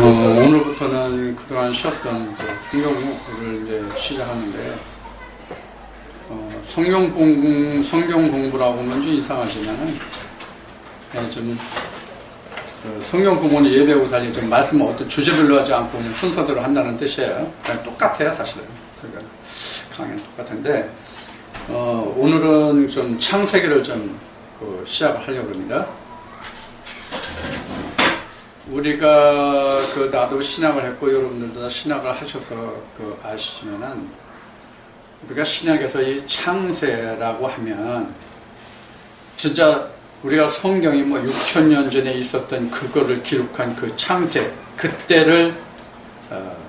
오늘부터는 그동안 쉬었던 성경을 이제 시작하는데, 성경 공부라고 하면 좀 이상하지만은, 좀, 성경 공부는 예배하고 달리 좀 말씀을 어떤 주제별로 하지 않고 그냥 순서대로 한다는 뜻이에요. 그냥 똑같아요, 사실은. 그러니까 강의는 똑같은데, 오늘은 좀 창세기를 좀 시작을 하려고 합니다. 우리가 나도 신학을 했고 여러분들도 다 신학을 하셔서 아시지만은, 우리가 신학에서 이 창세라고 하면 진짜 우리가 성경이 6,000년 전에 있었던 그거를 기록한 그 창세, 그때를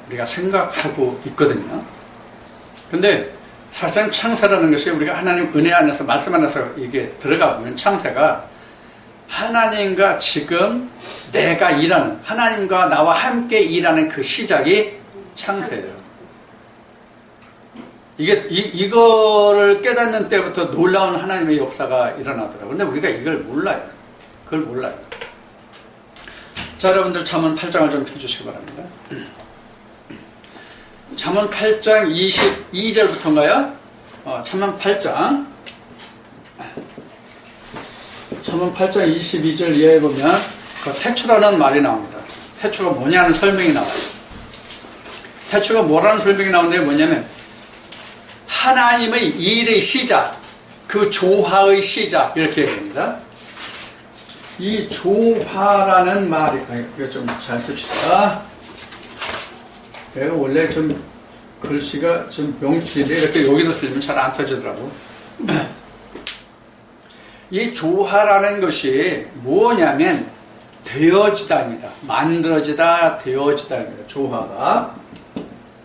우리가 생각하고 있거든요. 근데 사실은 창세라는 것이 우리가 하나님 은혜 안에서, 말씀 안에서 이게 들어가 보면 창세가 하나님과 지금 내가 일하는, 하나님과 나와 함께 일하는 그 시작이 창세예요. 이거를 깨닫는 때부터 놀라운 하나님의 역사가 일어나더라고요. 근데 우리가 이걸 몰라요. 그걸 몰라요. 자, 여러분들 잠언 8장을 좀 펴주시기 바랍니다. 잠언 8장 22절부터인가요? 잠언 8장 22절 이하에 보면 태초라는 말이 나옵니다. 태초가 뭐냐는 설명이 나와요. 태초가 뭐라는 설명이 나오는데 뭐냐면 하나님의 일의 시작, 그 조화의 시작, 이렇게 얘기합니다. 이 조화라는 말이, 이거 좀 잘 씁시다. 내가 원래 좀 글씨가 좀 명필인데 이렇게 여기다 쓰면 잘 안 써지더라고. 이 조화라는 것이 뭐냐면 되어지다입니다. 만들어지다, 되어지다입니다. 조화가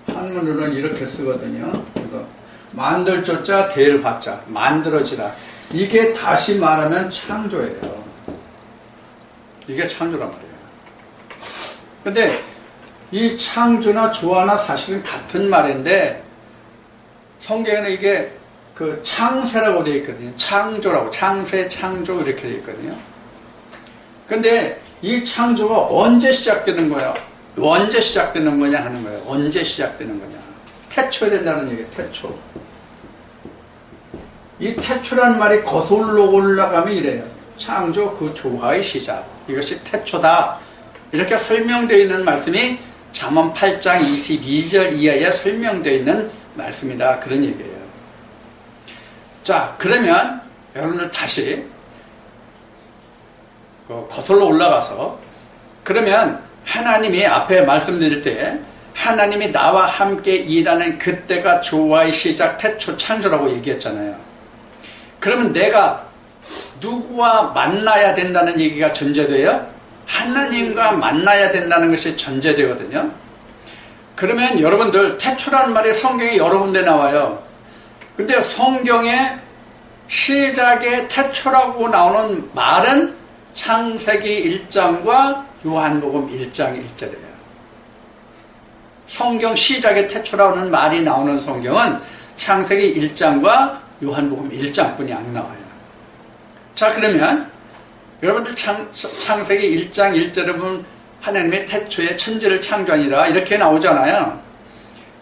한문으로는 이렇게 쓰거든요. 그래서 만들 조자, 될 화자, 만들어지다. 이게 다시 말하면 창조예요. 이게 창조란 말이에요. 근데 이 창조나 조화나 사실은 같은 말인데 성경에는 이게 창세라고 되어 있거든요. 창조라고, 창세, 창조 이렇게 되어 있거든요. 근데 이 창조가 언제 시작되는 거야? 언제 시작되는 거냐 하는 거예요. 언제 시작되는 거냐. 태초에 된다는 얘기예요. 태초. 이 태초라는 말이 거슬러 올라가면 이래요. 창조, 그 조화의 시작. 이것이 태초다. 이렇게 설명되어 있는 말씀이 잠언 8장 22절 이하에 설명되어 있는 말씀이다. 그런 얘기예요. 자, 그러면 여러분들 다시 거슬러 올라가서, 그러면 하나님이 앞에 말씀드릴 때 하나님이 나와 함께 일하는 그때가 조화의 시작, 태초, 창조라고 얘기했잖아요. 그러면 내가 누구와 만나야 된다는 얘기가 전제돼요? 하나님과 만나야 된다는 것이 전제되거든요. 그러면 여러분들 태초라는 말이 성경에 여러 군데 나와요. 근데 성경의 시작의 태초라고 나오는 말은 창세기 1장과 요한복음 1장 1절이에요. 성경 시작의 태초라고 하는 말이 나오는 성경은 창세기 1장과 요한복음 1장뿐이 안 나와요. 자, 그러면 여러분들 창세기 1장 1절에 보면 하나님의 태초에 천지를 창조하니라 이렇게 나오잖아요.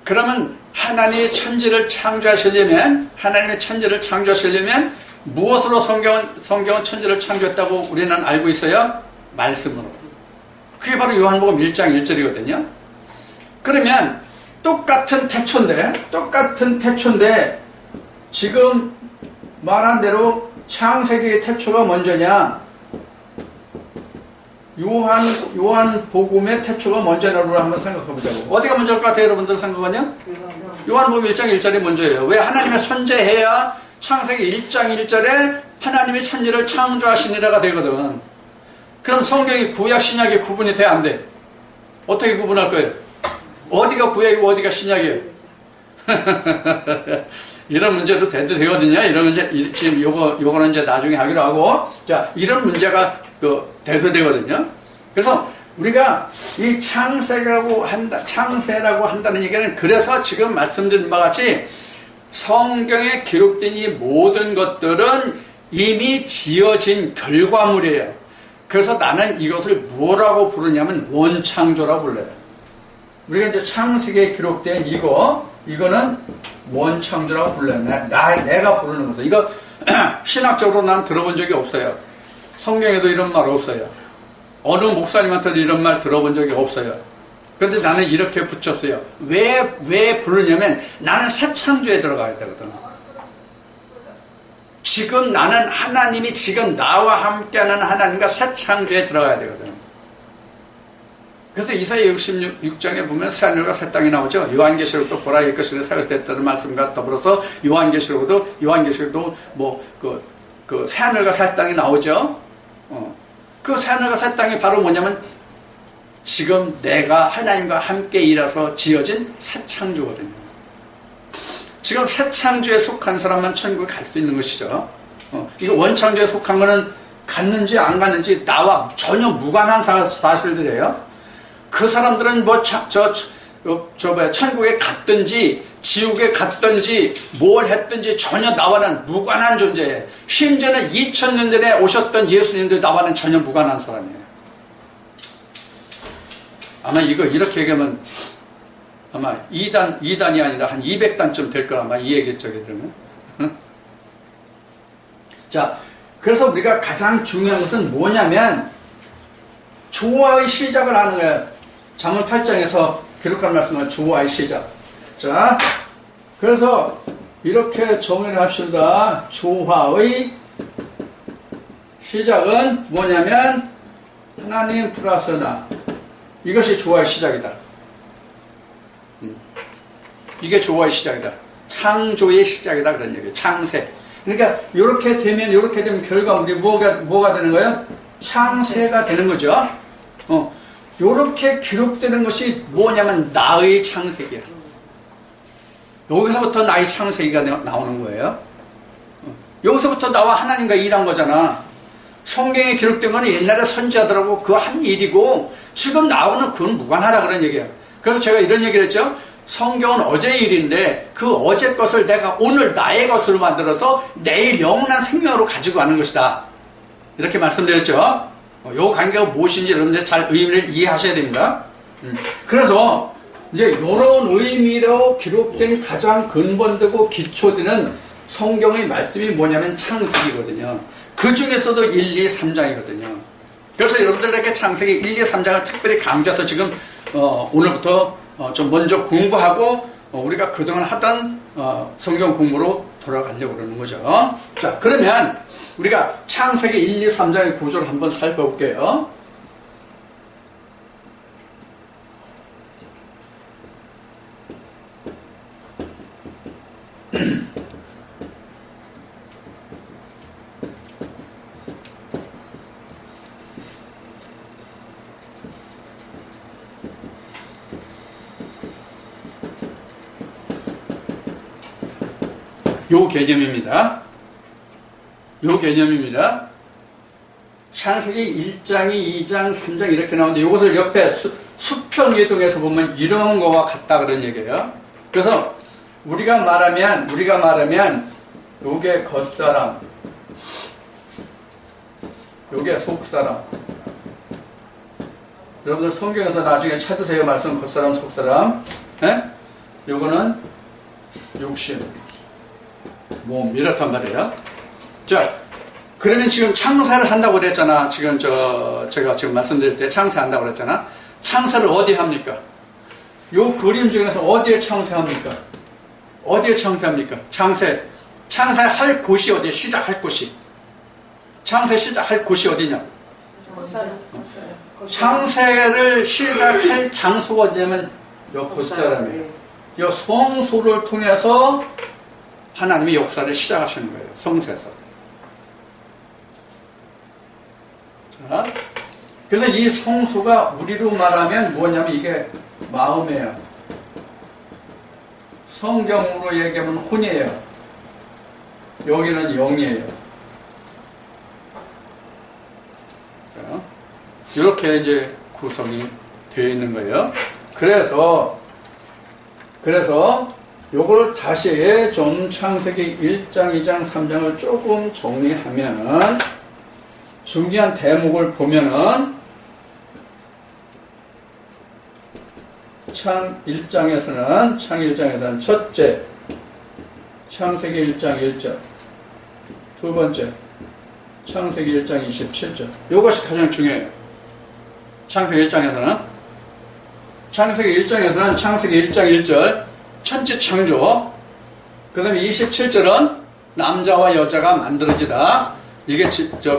그러면 하나님의 천지를 창조하시려면, 하나님의 천지를 창조하시려면 무엇으로 성경은 천지를 창조했다고 우리는 알고 있어요? 말씀으로. 그게 바로 요한복음 1장 1절이거든요. 그러면 똑같은 태초인데 지금 말한 대로 창세기의 태초가 먼저냐, 요한복음의 태초가 먼저냐로 한번 생각해보자고. 어디가 먼저일 것 같아요, 여러분들 생각하냐? 요한복음 1장 1절이 먼저예요. 왜? 하나님의 선제해야 창세기 1장 1절에 하나님의 천지를 창조하시니라가 되거든. 그럼 성경이 구약, 신약이 구분이 돼, 안 돼? 어떻게 구분할 거예요? 어디가 구약이고 어디가 신약이에요? 이런 문제도 돼도 되거든요. 이런 문제, 지금 요거는 이제 나중에 하기로 하고, 자, 이런 문제가 돼도 되거든요. 그래서 우리가 이 창세라고 한다는 얘기는, 그래서 지금 말씀드린 바와 같이 성경에 기록된 이 모든 것들은 이미 지어진 결과물이에요. 그래서 나는 이것을 뭐라고 부르냐면 원창조라고 불러요. 우리가 이제 창세기에 기록된 이거는 원창조라고 불러요. 내가 부르는 것을. 이거 신학적으로 난 들어본 적이 없어요. 성경에도 이런 말 없어요. 어느 목사님한테도 이런 말 들어본 적이 없어요. 그런데 나는 이렇게 붙였어요. 왜 부르냐면 나는 새 창조에 들어가야 되거든. 지금 나는 하나님이 지금 나와 함께하는 하나님과 새 창조에 들어가야 되거든. 그래서 이사야 66장에 보면 새 하늘과 새 땅이 나오죠. 요한계시록도 보라 일 것이라 사역됐다는 말씀과 더불어서 요한계시록도 그 새 하늘과 새 땅이 나오죠. 그 새 하늘과 새 땅이 바로 뭐냐면 지금 내가 하나님과 함께 일해서 지어진 새 창조거든요. 지금 새 창조에 속한 사람만 천국에 갈 수 있는 것이죠. 이거 원창조에 속한 거는 갔는지 안 갔는지 나와 전혀 무관한 사실들이에요. 그 사람들은 천국에 갔든지 지옥에 갔든지 뭘 했든지 전혀 나와는 무관한 존재예요. 심지어는 2000년 전에 오셨던 예수님도 나와는 전혀 무관한 사람이에요. 아마 이거 이렇게 얘기하면 아마 2단이 아니라 한 200단쯤 될 거야. 아마 이 얘기 쪽에 들으면. 자, 그래서 우리가 가장 중요한 것은 뭐냐면 조화의 시작을 하는 거예요. 잠언 8장에서 기록한 말씀은 조화의 시작. 자, 그래서 이렇게 정의를 합시다. 조화의 시작은 뭐냐면 하나님 플러스 나. 이것이 조화의 시작이다. 이게 조화의 시작이다. 창조의 시작이다. 그런 얘기예요. 창세. 그러니까 이렇게 되면 결과 우리 뭐가 되는 거예요? 창세가 되는 거죠. 이렇게 기록되는 것이 뭐냐면 나의 창세기야. 여기서부터 나의 창세기가 나오는 거예요. 여기서부터 나와 하나님과 일한 거잖아. 성경에 기록된 거는 옛날에 선지자들하고 그 한 일이고 지금 나오는 그건 무관하다 그런 얘기예요. 그래서 제가 이런 얘기를 했죠. 성경은 어제 일인데 그 어제 것을 내가 오늘 나의 것으로 만들어서 내일 영원한 생명으로 가지고 가는 것이다. 이렇게 말씀드렸죠. 요 관계가 무엇인지 여러분들 잘 의미를 이해하셔야 됩니다. 그래서 이제 이런 의미로 기록된 가장 근본되고 기초되는 성경의 말씀이 뭐냐면 창세기거든요. 그 중에서도 1, 2, 3장이거든요. 그래서 여러분들에게 창세기 1, 2, 3장을 특별히 강조해서 지금 오늘부터 좀 먼저 공부하고 우리가 그동안 하던 성경 공부로 돌아가려고 그러는 거죠. 자, 그러면 우리가 창세기 1, 2, 3장의 구조를 한번 살펴볼게요. 요 개념입니다. 창세기 1장이 2장, 3장 이렇게 나오는데 이것을 옆에 수평 예동에서 보면 이런 거와 같다 그런 얘기예요. 그래서 우리가 말하면 요게 겉사람, 요게 속사람. 여러분들 성경에서 나중에 찾으세요. 말씀 겉사람, 속사람. 요거는 육신, 몸 이렇단 말이에요. 자, 그러면 지금 창사를 한다고 그랬잖아. 지금 제가 지금 말씀드릴 때 창사한다고 그랬잖아. 창사를 어디 합니까? 요 그림 중에서 어디에 창사합니까? 창사할 곳이 어디에? 시작할 곳이. 창세 시작할 곳이 어디냐? 창세를 시작할 장소가 어디냐면 요 겉사람이에요. 요 성소를 통해서 하나님이 역사를 시작하시는 거예요. 성소에서. 자, 그래서 이 성소가 우리로 말하면 뭐냐면 이게 마음이에요. 성경으로 얘기하면 혼이에요. 여기는 영이에요. 자, 이렇게 이제 구성이 되어 있는 거예요. 그래서 요걸 다시 좀 창세기 1장, 2장, 3장을 조금 정리하면 중요한 대목을 보면은 창 1장에서는 첫째, 창세기 1장 1절, 두 번째, 창세기 1장 27절. 이것이 가장 중요해요. 창세기 1장에서는 창세기 1장 1절 천지 창조, 그 다음에 27절은 남자와 여자가 만들어지다. 이게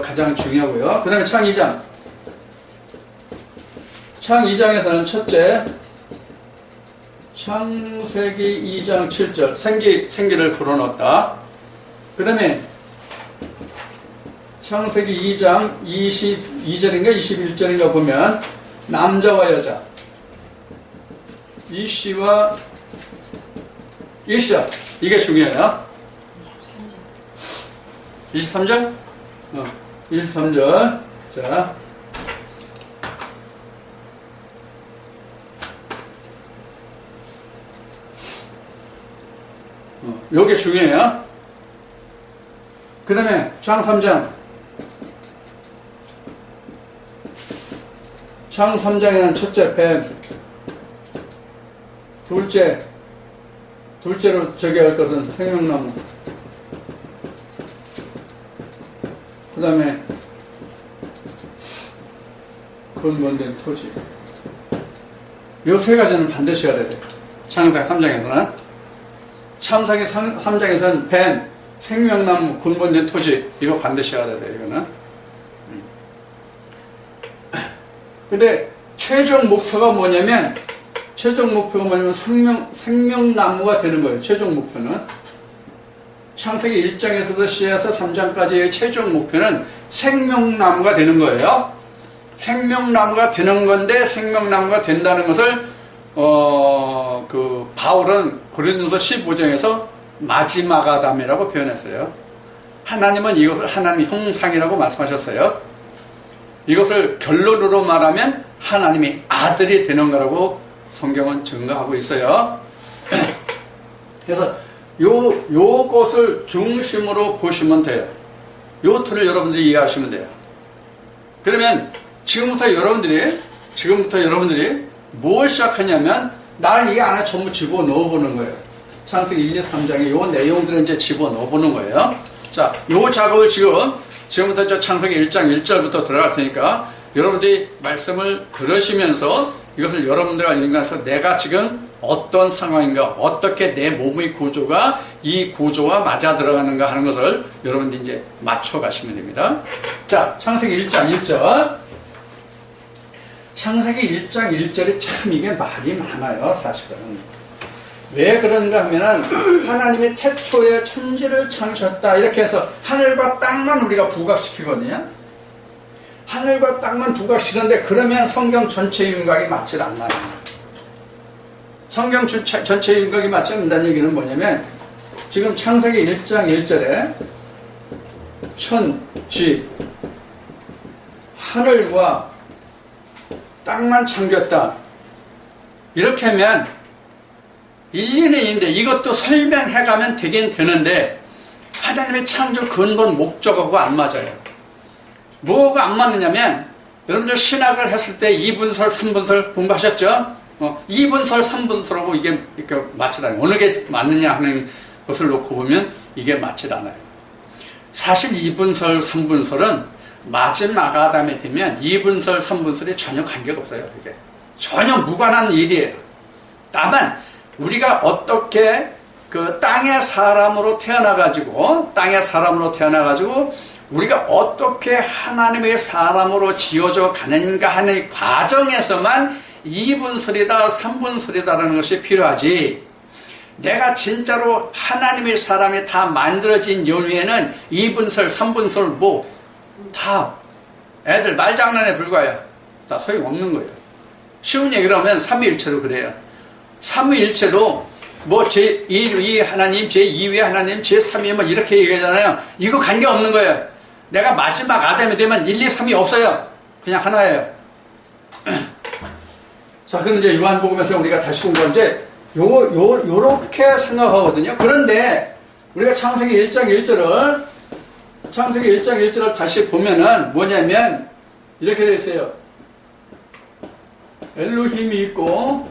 가장 중요하고요. 그 다음에 창 2장에서는 첫째, 창세기 2장 7절 생기를 불어넣었다. 그 다음에 창세기 2장 22절인가 21절인가 보면 남자와 여자, 이씨와 이씨야, 이게 중요해요. 23절? 23절. 자, 요게 중요해요. 그 다음에 창 3장. 창 3장에는 첫째 뱀, 둘째로 저기할 것은 생명나무, 그 다음에 근본된 토지. 요 세 가지는 반드시 해야 돼요. 창세기 3장에서는. 창세기 3장에서는 뱀, 생명나무, 근본된 토지. 이거 반드시 해야 돼요, 이거는. 근데 최종 목표가 뭐냐면 생명나무가 되는 거예요. 최종 목표는. 창세기 1장에서도 시에서 3장까지의 최종 목표는 생명나무가 되는 거예요. 생명나무가 되는 건데, 생명나무가 된다는 것을 바울은 고린도서 15장에서 마지막 아담이라고 표현했어요. 하나님은 이것을 하나님 형상이라고 말씀하셨어요. 이것을 결론으로 말하면 하나님의 아들이 되는 거라고 성경은 증거하고 있어요. 그래서 요것을 중심으로 보시면 돼요. 요 틀을 여러분들이 이해하시면 돼요. 그러면 지금부터 여러분들이 뭘 시작하냐면, 날 이 안에 전부 집어넣어 보는 거예요. 창세기 1, 2, 3장에 요 내용들을 이제 집어넣어 보는 거예요. 자, 요 작업을 지금부터 저 창세기 1장 1절부터 들어갈 테니까 여러분들이 말씀을 들으시면서 이것을 여러분들과 인간에서 내가 지금 어떤 상황인가, 어떻게 내 몸의 구조가 이 구조와 맞아 들어가는가 하는 것을 여러분들이 이제 맞춰 가시면 됩니다. 자, 창세기 1장 1절. 창세기 1장 1절이 참 이게 말이 많아요, 사실은. 왜 그런가 하면은 하나님이 태초에 천지를 창조했다 이렇게 해서 하늘과 땅만 우리가 부각시키거든요. 하늘과 땅만 부각시키는데, 그러면 성경 전체 윤곽이 맞지 않나요? 성경 전체 윤곽이 맞지 않는다는 얘기는 뭐냐면, 지금 창세기 1장 1절에 천지, 하늘과 땅만 창조했다 이렇게 하면 일리는 있는데, 이것도 설명해가면 되긴 되는데 하나님의 창조 근본 목적하고 안 맞아요. 뭐가 안 맞느냐면, 여러분들 신학을 했을 때 2분설, 3분설 공부하셨죠? 2분설, 3분설하고 이게 이렇게 맞지 않아요. 어느 게 맞느냐 하는 것을 놓고 보면 이게 맞지 않아요. 사실 2분설, 3분설은 마지막 아담이 되면 2분설, 3분설이 전혀 관계가 없어요. 이게 전혀 무관한 일이에요. 다만 우리가 어떻게 그 땅의 사람으로 태어나가지고 우리가 어떻게 하나님의 사람으로 지어져 가는가 하는 과정에서만 2분설이다, 3분설이다라는 것이 필요하지, 내가 진짜로 하나님의 사람이 다 만들어진 연후에는 2분설, 3분설 다 애들 말장난에 불과해요. 다 소용없는 거예요. 쉬운 얘기로 하면 삼위일체로 그래요. 삼위일체로 제1위 하나님, 제2위 하나님, 제3위 이렇게 얘기하잖아요. 이거 관계없는 거예요. 내가 마지막 아담이 되면 1, 2, 3이 없어요. 그냥 하나예요. 자, 그럼 이제 요한복음에서 우리가 다시 공부한 이제 요렇게 생각하거든요. 그런데 우리가 창세기 1장 1절을 창세기 1장 1절을 다시 보면은 뭐냐면 이렇게 되어 있어요. 엘로힘이 있고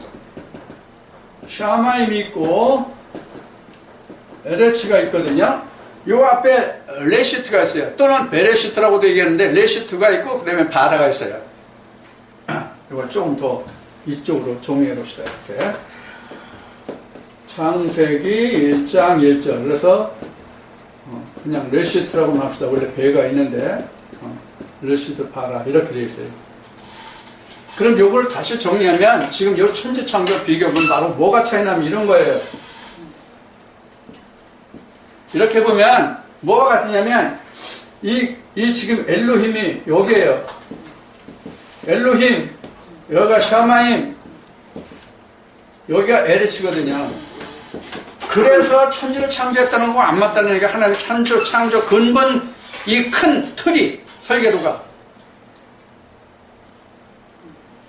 샤마임이 있고 에레츠가 있거든요. 요 앞에 레시트가 있어요. 또는 베레시트라고도 얘기하는데 레시트가 있고 그 다음에 바라가 있어요. 이걸 조금 더 이쪽으로 정리해 봅시다. 이렇게 창세기 1장 1절. 그래서 그냥 레시트라고 합시다. 원래 배가 있는데 레시트 바라 이렇게 되어 있어요. 그럼 요걸 다시 정리하면 지금 요 천지창조 비교는 바로 뭐가 차이나면 이런 거예요. 이렇게 보면 뭐가 같으냐면 이 지금 엘로힘이 여기에요. 엘로힘, 여기가 샤마임, 여기가 에레치거든요. 그래서 천지를 창조했다는 거 안 맞다는 얘기가 하나님 창조 근본 이 큰 틀이 설계도가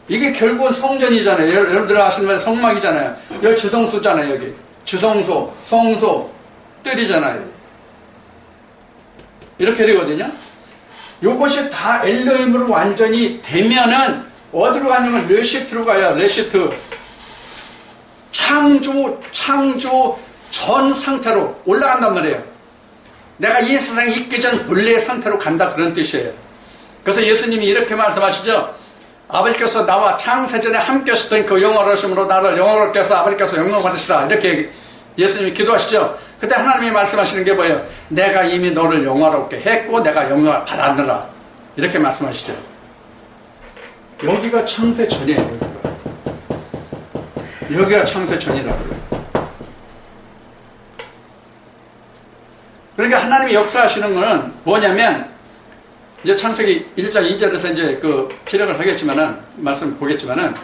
이게 결국은 성전이잖아요. 여러분들 아시는 성막이잖아요. 여기 주성소잖아요. 여기 주성소, 성소, 뜰이잖아요. 이렇게 되거든요. 요것이 다 엘로힘으로 완전히 되면은 어디로 가냐면 레시트로 가요. 레시트. 창조 전 상태로 올라간단 말이에요. 내가 이 세상에 있기 전 본래의 상태로 간다 그런 뜻이에요. 그래서 예수님이 이렇게 말씀하시죠. 아버지께서 나와 창세전에 함께 하셨던 그 영원하심으로 나를 영원하게 해서 아버지께서 영광 받으시라. 이렇게 예수님이 기도하시죠. 그때 하나님이 말씀하시는 게 뭐예요? 내가 이미 너를 영화롭게 했고 내가 영광을 받았느라. 이렇게 말씀하시죠. 여기가 창세 전이에요. 여기가 창세 전이라고요. 그러니까 하나님이 역사하시는 거는 뭐냐면 이제 창세기 1장 2절에서 이제 그 기록을 하겠지만은 말씀 보겠지만은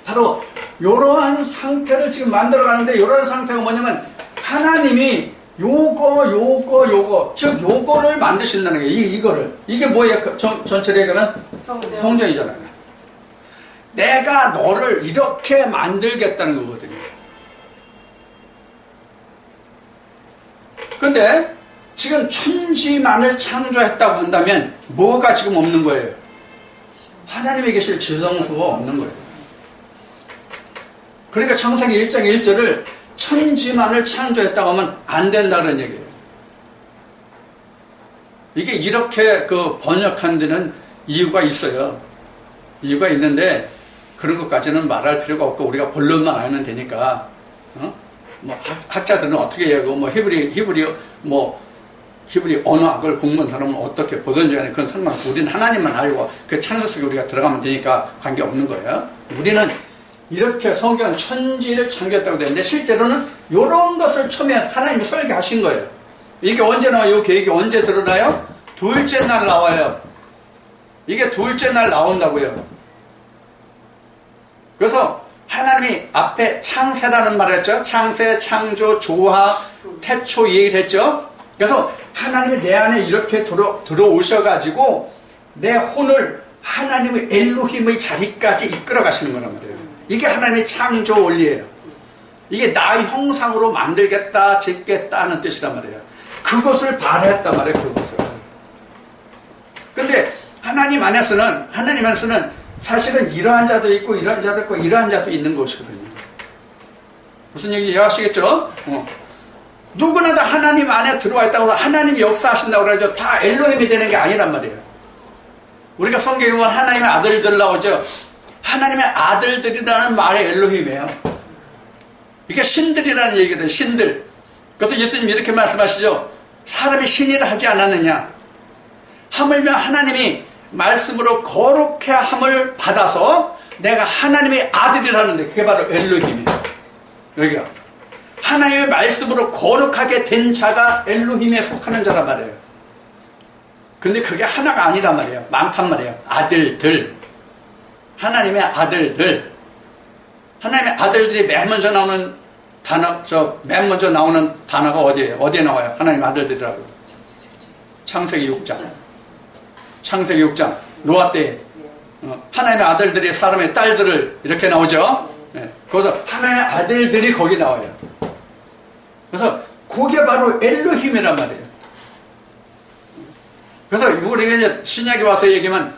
바로 이러한 상태를 지금 만들어 가는데 이러한 상태가 뭐냐면 하나님이 요거 즉 요거를 만드신다는 거예요. 이거를 이게 뭐예요? 전체를 얘기하면 성전이잖아요. 내가 너를 이렇게 만들겠다는 거거든요. 근데 지금 천지만을 창조했다고 한다면 뭐가 지금 없는 거예요? 하나님이 계실 지성소가 없는 거예요. 그러니까 창세기 1장 1절을 천지만을 창조했다고 하면 안 된다는 얘기예요. 이게 이렇게 그 번역한 데는 이유가 있어요. 이유가 있는데 그런 것까지는 말할 필요가 없고 우리가 본론만 알면 되니까 뭐 학자들은 어떻게 얘기하고 뭐 히브리 언어학을 공부한 사람은 어떻게 보든지 간에 그건 상관없고 우리는 하나님만 알고 그 창조 속에 우리가 들어가면 되니까 관계없는 거예요. 우리는 이렇게 성경 천지를 창조했다고 되는데 실제로는 이런 것을 처음에 하나님이 설계하신 거예요. 이게 언제 나와요? 이 계획이 언제 드러나요? 둘째 날 나와요. 이게 둘째 날 나온다고요. 그래서 하나님이 앞에 창세라는 말을 했죠. 창세, 창조, 조화, 태초 이 얘기를 했죠. 그래서 하나님이 내 안에 이렇게 들어오셔가지고 내 혼을 하나님의 엘로힘의 자리까지 이끌어 가시는 거란 말이에요. 이게 하나님의 창조 원리예요. 이게 나의 형상으로 만들겠다, 짓겠다는 뜻이란 말이에요. 그것을 바랬단 말이에요. 그것을. 근데 하나님 안에서는 사실은 이러한 자도 있고 이러한 자도 있고 이러한 자도 있는 것이거든요. 무슨 얘기인지 이해하시겠죠? 누구나 다 하나님 안에 들어와 있다고 해서 하나님이 역사하신다고 그러죠. 다 엘로힘이 되는 게 아니란 말이에요. 우리가 성경에 보면 하나님의 아들들 나오죠. 하나님의 아들들이라는 말이 엘로힘이에요. 이게 신들이라는 얘기거든요. 신들. 그래서 예수님이 이렇게 말씀하시죠. 사람이 신이라 하지 않았느냐. 하물며 하나님이 말씀으로 거룩해 함을 받아서 내가 하나님의 아들이라는데 그게 바로 엘로힘이에요. 여기가 하나님의 말씀으로 거룩하게 된 자가 엘로힘에 속하는 자란 말이에요. 근데 그게 하나가 아니란 말이에요. 많단 말이에요. 아들들. 하나님의 아들들. 하나님의 아들들이 맨 먼저 나오는 단어가 어디예요? 어디에 나와요? 하나님의 아들들이라고. 창세기 6장. 창세기 6장. 노아 때 하나님의 아들들이 사람의 딸들을 이렇게 나오죠. 네. 거기서 하나님의 아들들이 거기 나와요. 그래서 그게 바로 엘로힘이란 말이에요. 그래서 우리가 이제 신약에 와서 얘기하면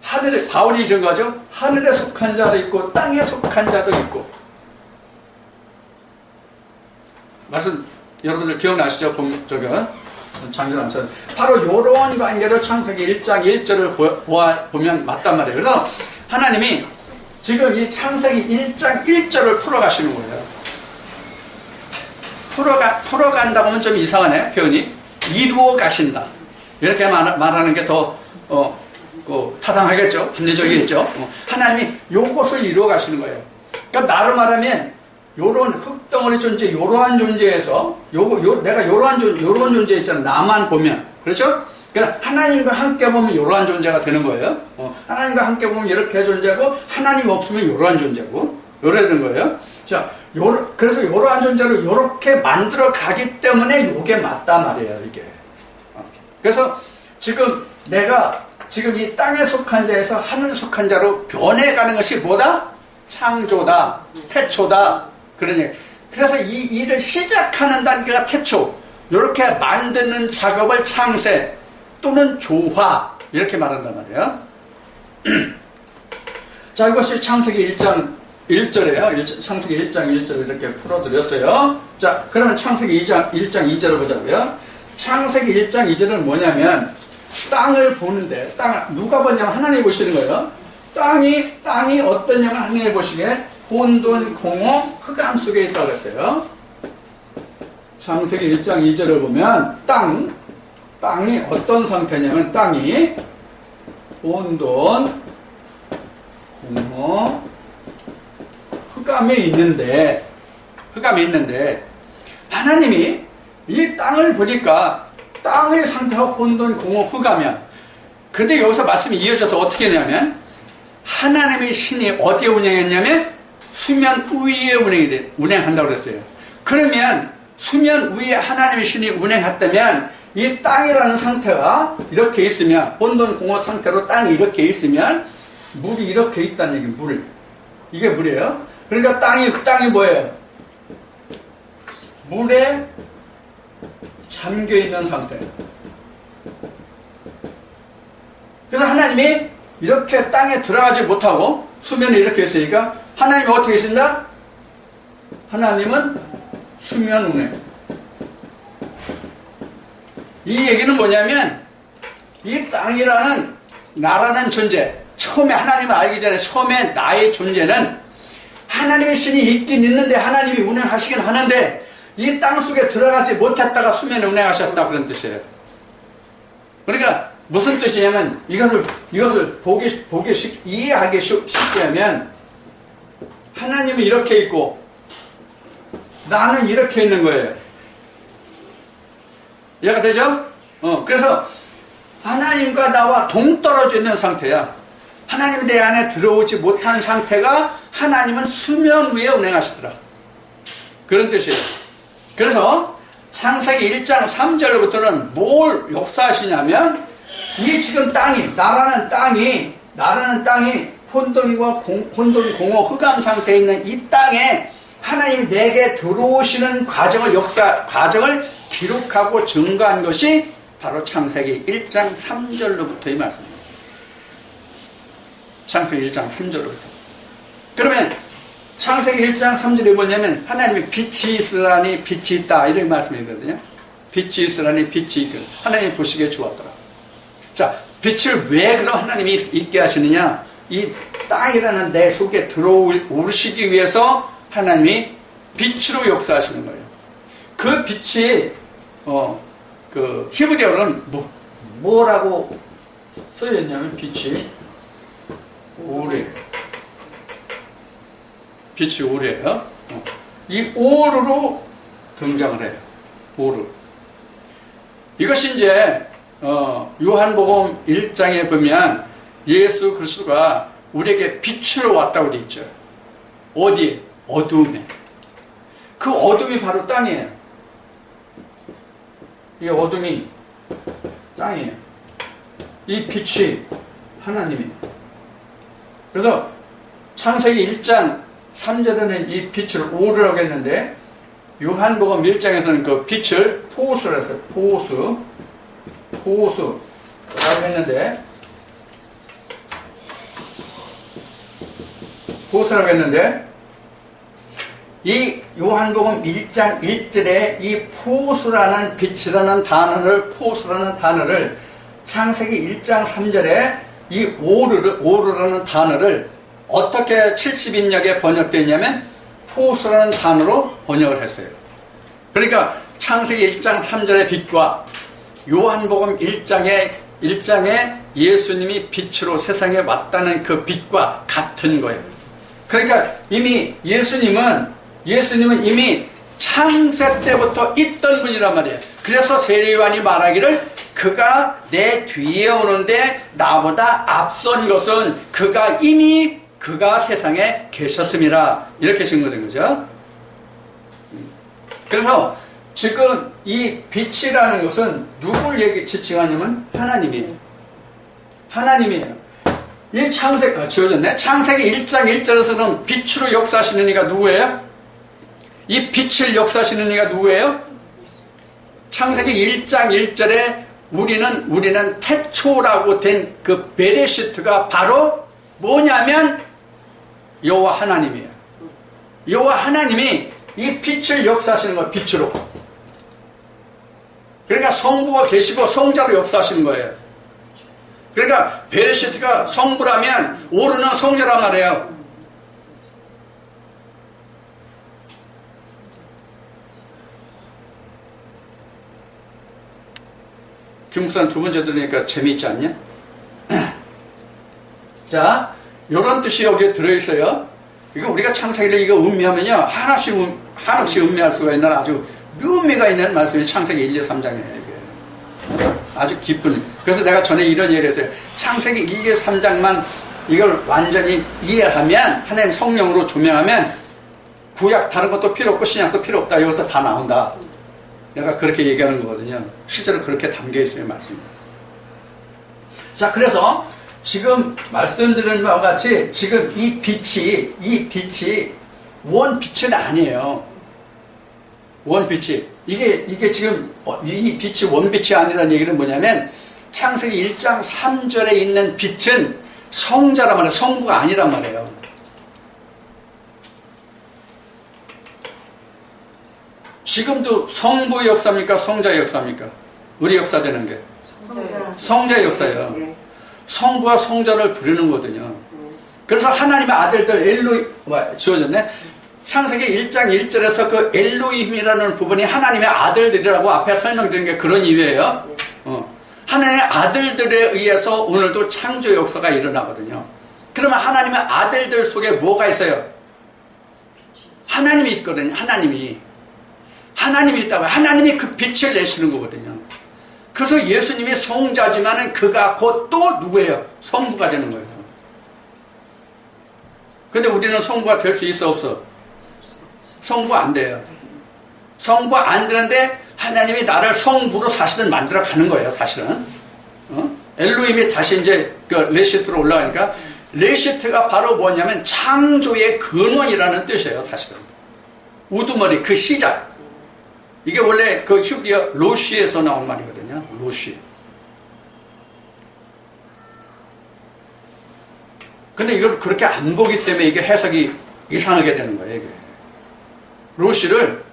하늘에, 바울이 증거하죠. 하늘에 속한 자도 있고 땅에 속한 자도 있고. 말씀 여러분들 기억나시죠? 장전함처럼 바로 요런 관계로 창세기 1장 1절을 보면 맞단 말이에요. 그래서 하나님이 지금 이 창세기 1장 1절을 풀어가시는 거예요. 풀어간다고 하면 좀 이상하네, 표현이. 이루어 가신다. 이렇게 말하는 게 더, 타당하겠죠? 합리적이겠죠? 하나님이 요것을 이루어 가시는 거예요. 그러니까 나로 말하면, 요런 흙덩어리 존재, 요러한 존재에서, 내가 요런 존재 있잖아. 나만 보면. 그렇죠? 그러니까 하나님과 함께 보면 요러한 존재가 되는 거예요. 하나님과 함께 보면 이렇게 존재고, 하나님 없으면 요러한 존재고, 요래 되는 거예요. 자, 그래서 요러한 존재로 요렇게 만들어 가기 때문에 요게 맞단 말이에요, 이게. 그래서 지금 내가 지금 이 땅에 속한 자에서 하늘 속한 자로 변해가는 것이 뭐다? 창조다, 태초다. 그러니 그래서 이 일을 시작하는 단계가 태초. 요렇게 만드는 작업을 창세 또는 조화 이렇게 말한단 말이에요. 자, 이것이 창세기 1장 1절이에요. 창세기 1장 1절을 이렇게 풀어드렸어요. 자, 그러면 창세기 1장 2절을 보자고요. 창세기 1장 2절은 뭐냐면 땅을 보는데 누가 보냐면 하나님이 보시는 거예요. 땅이 어떠냐면 하나님이 보시기에 혼돈, 공허, 흑암 속에 있다고 그랬어요. 창세기 1장 2절을 보면 땅이 어떤 상태냐면 땅이 혼돈, 공허, 흑암에 있는데 하나님이 이 땅을 보니까 땅의 상태가 혼돈, 공허, 흑암이야. 그런데 여기서 말씀이 이어져서 어떻게 되냐면 하나님의 신이 어디에 운행했냐면 수면 위에 운행한다고 그랬어요. 그러면 수면 위에 하나님의 신이 운행했다면 이 땅이라는 상태가 이렇게 있으면 혼돈, 공허 상태로 땅이 이렇게 있으면 물이 이렇게 있다는 얘기. 이게 물이에요. 그러니까 땅이 뭐예요? 물에 잠겨있는 상태. 그래서 하나님이 이렇게 땅에 들어가지 못하고 수면에 이렇게 있으니까 하나님이 어떻게 계신다? 하나님은 수면 운행. 이 얘기는 뭐냐면 이 땅이라는 나라는 존재, 처음에 하나님을 알기 전에 처음에 나의 존재는 하나님의 신이 있긴 있는데 하나님이 운행하시긴 하는데 이 땅 속에 들어가지 못했다가 수면에 운행하셨다 그런 뜻이에요. 그러니까 무슨 뜻이냐면 이것을 이해하기 쉽게 하면 하나님은 이렇게 있고 나는 이렇게 있는 거예요. 이해가 되죠? 그래서 하나님과 나와 동떨어져 있는 상태야. 하나님이 내 안에 들어오지 못한 상태가 하나님은 수면 위에 운행하시더라. 그런 뜻이에요. 그래서 창세기 1장 3절부터는 뭘 역사하시냐면 이 지금 나라는 땅이 혼돈, 공허, 흑암 상태에 있는 이 땅에 하나님이 내게 들어오시는 과정을 기록하고 증거한 것이 바로 창세기 1장 3절로부터의 말씀입니다. 창세기 1장 3절로부터. 그러면 창세기 1장 3절에 뭐냐면 하나님이 빛이 있으라니 빛이 있다 이런 말씀이거든요. 빛이 있으라니 빛이 있거든. 하나님이 보시기에 좋았더라. 자, 빛을 왜 그럼 하나님이 있게 하시느냐? 이 땅이라는 내 속에 들어오시기 위해서 하나님이 빛으로 역사하시는 거예요. 그 빛이 그 히브리어로는 뭐라고 써있냐면 빛이 오르예요. 이 오르로 등장을 해요. 오르. 이것이 이제 요한복음 1장에 보면 예수 그리스도가 우리에게 빛으로 왔다고 되어 있죠. 어디에? 어둠에. 그 어둠이 바로 땅이에요. 이 어둠이 땅이에요. 이 빛이 하나님이에요. 그래서 창세기 1장 3절에는 이 빛을 오르라고 했는데 요한복음 1장에서는 그 빛을 포수라 했어요. 포수. 이 요한복음 1장 1절에 이 포수라는 빛이라는 단어를 창세기 1장 3절에 이 오르라는 단어를 어떻게 70인역에 번역되냐면 포수라는 단어로 번역을 했어요. 그러니까 창세기 1장 3절의 빛과 요한복음 1장에 예수님이 빛으로 세상에 왔다는 그 빛과 같은 거예요. 그러니까 이미 예수님은 이미 창세 때부터 있던 분이란 말이에요. 그래서 세례요한이 말하기를 그가 내 뒤에 오는데 나보다 앞선 것은 그가 세상에 계셨음이라 이렇게 증거된 거죠. 그래서 지금 이 빛이라는 것은 누굴 지칭하냐면 하나님이에요. 이 창세기 1장 1절에서는 빛으로 역사하시는 이가 누구예요? 이 빛을 역사하시는 이가 누구예요? 창세기 1장 1절에 우리는 태초라고 된 그 베레시트가 바로 뭐냐면 여호와 하나님이에요. 여호와 하나님이 이 빛을 역사하시는 거예요. 빛으로. 그러니까 성부가 계시고 성자로 역사하시는 거예요. 그러니까 베레시트가 성부라면 오르는 성자란 말이에요. 김국사는 두 번째 들으니까 재미있지 않냐? 자, 요런 뜻이 여기에 들어있어요. 이거 우리가 창세기를 이거 음미하면요 한없이 음미할 수가 있는 아주 묘미가 있는 말씀이 창세기 1, 2, 3장이에요. 이게 아주 깊은. 그래서 내가 전에 이런 얘기를 했어요. 창세기 1, 2, 3장만 이걸 완전히 이해하면 하나님 성령으로 조명하면 구약 다른 것도 필요 없고 신약도 필요 없다. 여기서 다 나온다. 내가 그렇게 얘기하는 거거든요. 실제로 그렇게 담겨 있어요, 말씀이. 자, 그래서 지금 말씀드린 바와 같이 지금 이 빛이 원빛은 아니에요. 원빛이. 이게 지금 이 빛이 원빛이 아니라는 얘기는 뭐냐면 창세기 1장 3절에 있는 빛은 성자란 말이에요. 성부가 아니란 말이에요. 지금도 성부의 역사입니까? 성자의 역사입니까? 우리 역사 되는 게 성자의 역사예요. 성부와 성자를 부르는 거거든요. 그래서 하나님의 아들들 지어졌네. 창세기 1장 1절에서 그 엘로힘이라는 부분이 하나님의 아들들이라고 앞에 설명드린 게 그런 이유예요. 하나님의 아들들에 의해서 오늘도 창조 역사가 일어나거든요. 그러면 하나님의 아들들 속에 뭐가 있어요? 하나님이 있거든요. 하나님이 있다고. 하나님이 그 빛을 내시는 거거든요. 그래서 예수님이 성자지만은 그가 곧 또 누구예요? 성부가 되는 거예요. 근데 우리는 성부가 될 수 있어 없어? 성부 안 돼요. 성부 안 되는데 하나님이 나를 성부로 사실은 만들어 가는 거예요. 사실은. 엘로힘이 다시 이제 그 레시트로 올라가니까 레시트가 바로 뭐냐면 창조의 근원이라는 뜻이에요. 사실은. 우두머리 그 시작. 이게 원래 그 히브리어 로시에서 나온 말이거든요. 로시. 근데 이걸 그렇게 안 보기 때문에 이게 해석이 이상하게 되는 거예요. 이게. 로시를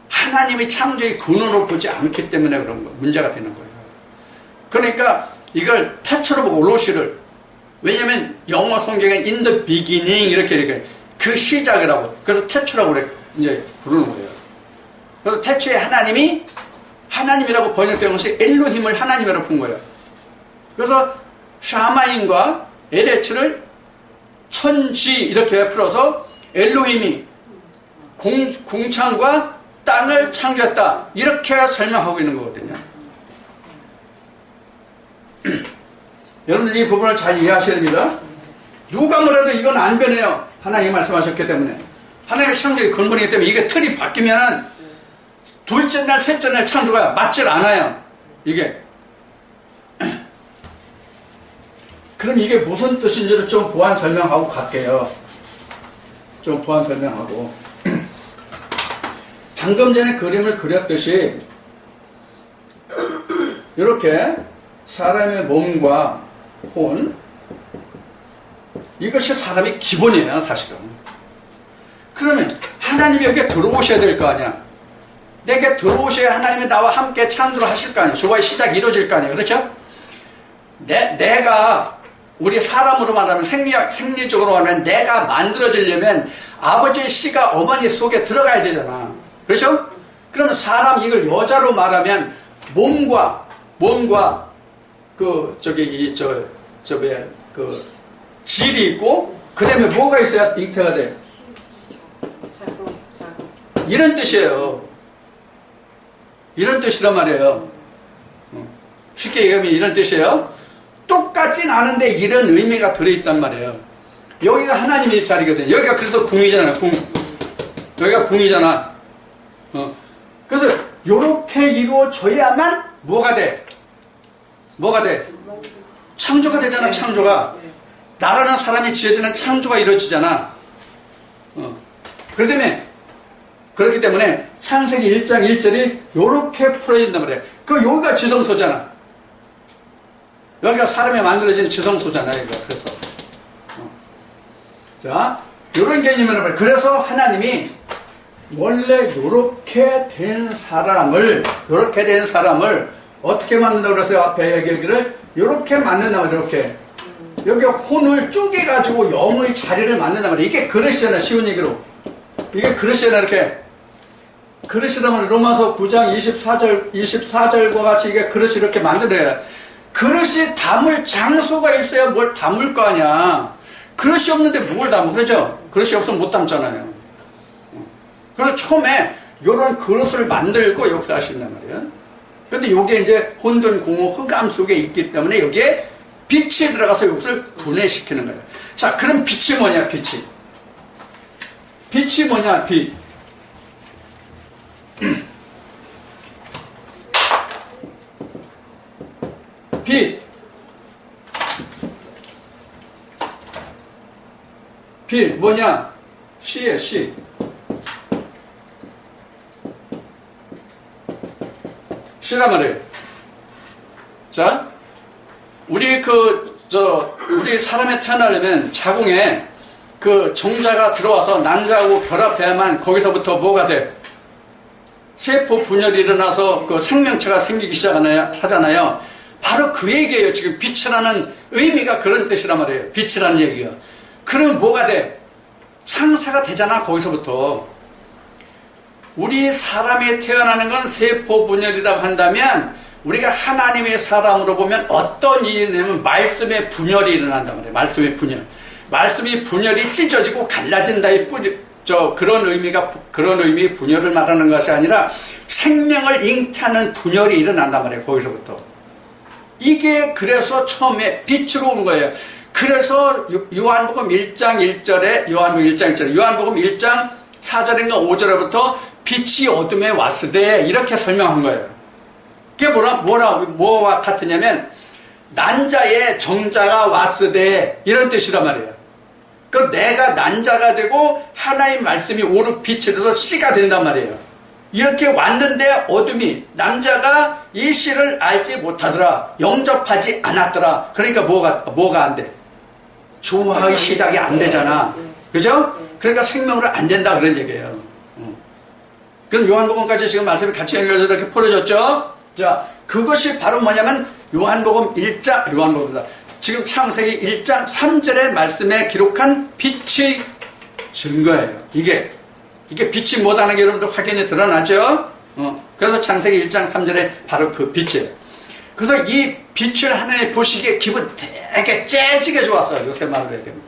하나님이 창조의 근원으로 보지 않기 때문에 그런 거 문제가 되는 거예요. 그러니까 이걸 태초로 보고 로시를, 왜냐면 영어 성경에 in the beginning 이렇게 그 시작이라고, 그래서 태초라고 그래 이제 부르는 거예요. 그래서 태초에 하나님이라고 번역된 것이 엘로힘을 하나님이라고 푼 거예요. 그래서 샤마인과 에레츠를 천지 이렇게 풀어서 엘로힘이 궁창과 땅을 창조했다 이렇게 설명하고 있는 거거든요. 여러분들 이 부분을 잘 이해하셔야 됩니다. 누가 뭐래도 이건 안 변해요. 하나님이 말씀하셨기 때문에. 하나님의 창조의 근본이기 때문에 이게 틀이 바뀌면 둘째 날, 셋째 날 창조가 맞질 않아요. 이게. 그럼 이게 무슨 뜻인지를 좀 보완 설명하고 갈게요. 좀 보완 설명하고. 방금 전에 그림을 그렸듯이 이렇게 사람의 몸과 혼, 이것이 사람의 기본이에요, 사실은. 그러면 하나님이 여기에 들어오셔야 될 거 아니야. 내게 들어오셔야 하나님이 나와 함께 창조를 하실 거 아니야. 조화의 시작이 이루어질 거 아니야. 그렇죠? 내가 우리 사람으로 말하면 생리적으로 말하면 내가 만들어지려면 아버지의 씨가 어머니 속에 들어가야 되잖아. 그렇죠? 그러면 사람 이걸 여자로 말하면 몸과 그 질이 있고 그다음에 뭐가 있어야 잉태가 돼? 이런 뜻이에요. 이런 뜻이란 말이에요. 쉽게 얘기하면 이런 뜻이에요. 똑같진 않은데 이런 의미가 들어있단 말이에요. 여기가 하나님의 자리거든요. 여기가 그래서 궁이잖아요. 궁. 여기가 궁이잖아. 그래서 요렇게 이루어져야만 뭐가 돼? 뭐가 돼? 창조가 되잖아. 창조가. 나라는 사람이 지어지는 창조가 이루어지잖아. 그렇기 때문에 창세기 1장 1절이 요렇게 풀어진단 말이에요. 여기가 지성소잖아. 여기가 사람이 만들어진 지성소잖아요. 그래서 자, 요런 개념이란 말이에요. 그래서 하나님이 원래 요렇게 된 사람을 어떻게 만든다고 그랬어요? 앞에 얘기를 요렇게 만든단 말이에요. 이렇게 여기 혼을 쪼개가지고 영의 자리를 만든단 말이에요. 이게 그릇이잖아요. 쉬운 얘기로 이게 그릇이잖아요. 이렇게 그릇이라면 로마서 9장 24절과 같이 이게 그릇이 이렇게 만들어야 그릇이 담을 장소가 있어야 뭘 담을 거 아니야. 그릇이 없는데 뭘 담어? 그렇죠? 그릇이 없으면 못 담잖아요. 그래서 처음에 이런 그릇을 만들고 역사하신단 말이에요. 그런데 이게 이제 혼돈, 공허, 흑암 속에 있기 때문에 여기에 빛이 들어가서 이것을 분해시키는 거예요. 자, 그럼 빛이 뭐냐? 빛이 뭐냐? 빛. 빛 뭐냐? 시에 시. 시란 말이에요. 자, 우리 사람이 태어나려면 자궁에 그 정자가 들어와서 난자하고 결합해야만 거기서부터 뭐가 돼? 세포 분열이 일어나서 그 생명체가 생기기 하잖아요. 바로 그 얘기예요. 지금 빛이라는 의미가 그런 뜻이란 말이에요. 빛이라는 얘기가. 그러면 뭐가 돼? 창사가 되잖아. 거기서부터. 우리 사람이 태어나는 건 세포 분열이라고 한다면 우리가 하나님의 사람으로 보면 어떤 일이 있냐면 말씀의 분열이 일어난단 말이에요. 말씀의 분열. 말씀이 분열이 찢어지고 갈라진다의 그런 의미의 분열을 말하는 것이 아니라 생명을 잉태하는 분열이 일어난단 말이에요. 거기서부터. 이게 그래서 처음에 빛으로 온 거예요. 그래서 요한복음 1장 1절에 요한복음 1장 4절인가 5절에부터 빛이 어둠에 왔으되 이렇게 설명한 거예요. 그게 뭐와 같으냐면 난자의 정자가 왔으되 이런 뜻이란 말이에요. 그 내가 난자가 되고 하나의 말씀이 오르 빛이 돼서 씨가 된단 말이에요. 이렇게 왔는데 어둠이 난자가 이 씨를 알지 못하더라. 영접하지 않았더라. 그러니까 뭐가 안 돼? 조화의 시작이 안 되잖아. 그죠? 그러니까 생명으로 안 된다 그런 얘기예요. 그럼 요한복음까지 지금 말씀이 같이 연결돼서 이렇게 풀어졌죠? 자, 그것이 바로 뭐냐면 요한복음이다. 지금 창세기 1장 3절의 말씀에 기록한 빛의 증거예요. 이게 빛이 뭐다는 게 여러분들 확연히 드러나죠? 그래서 창세기 1장 3절에 바로 그 빛이에요. 그래서 이 빛을 하나님 보시기에 기분 되게 째지게 좋았어요. 요새 말을 해야 되면.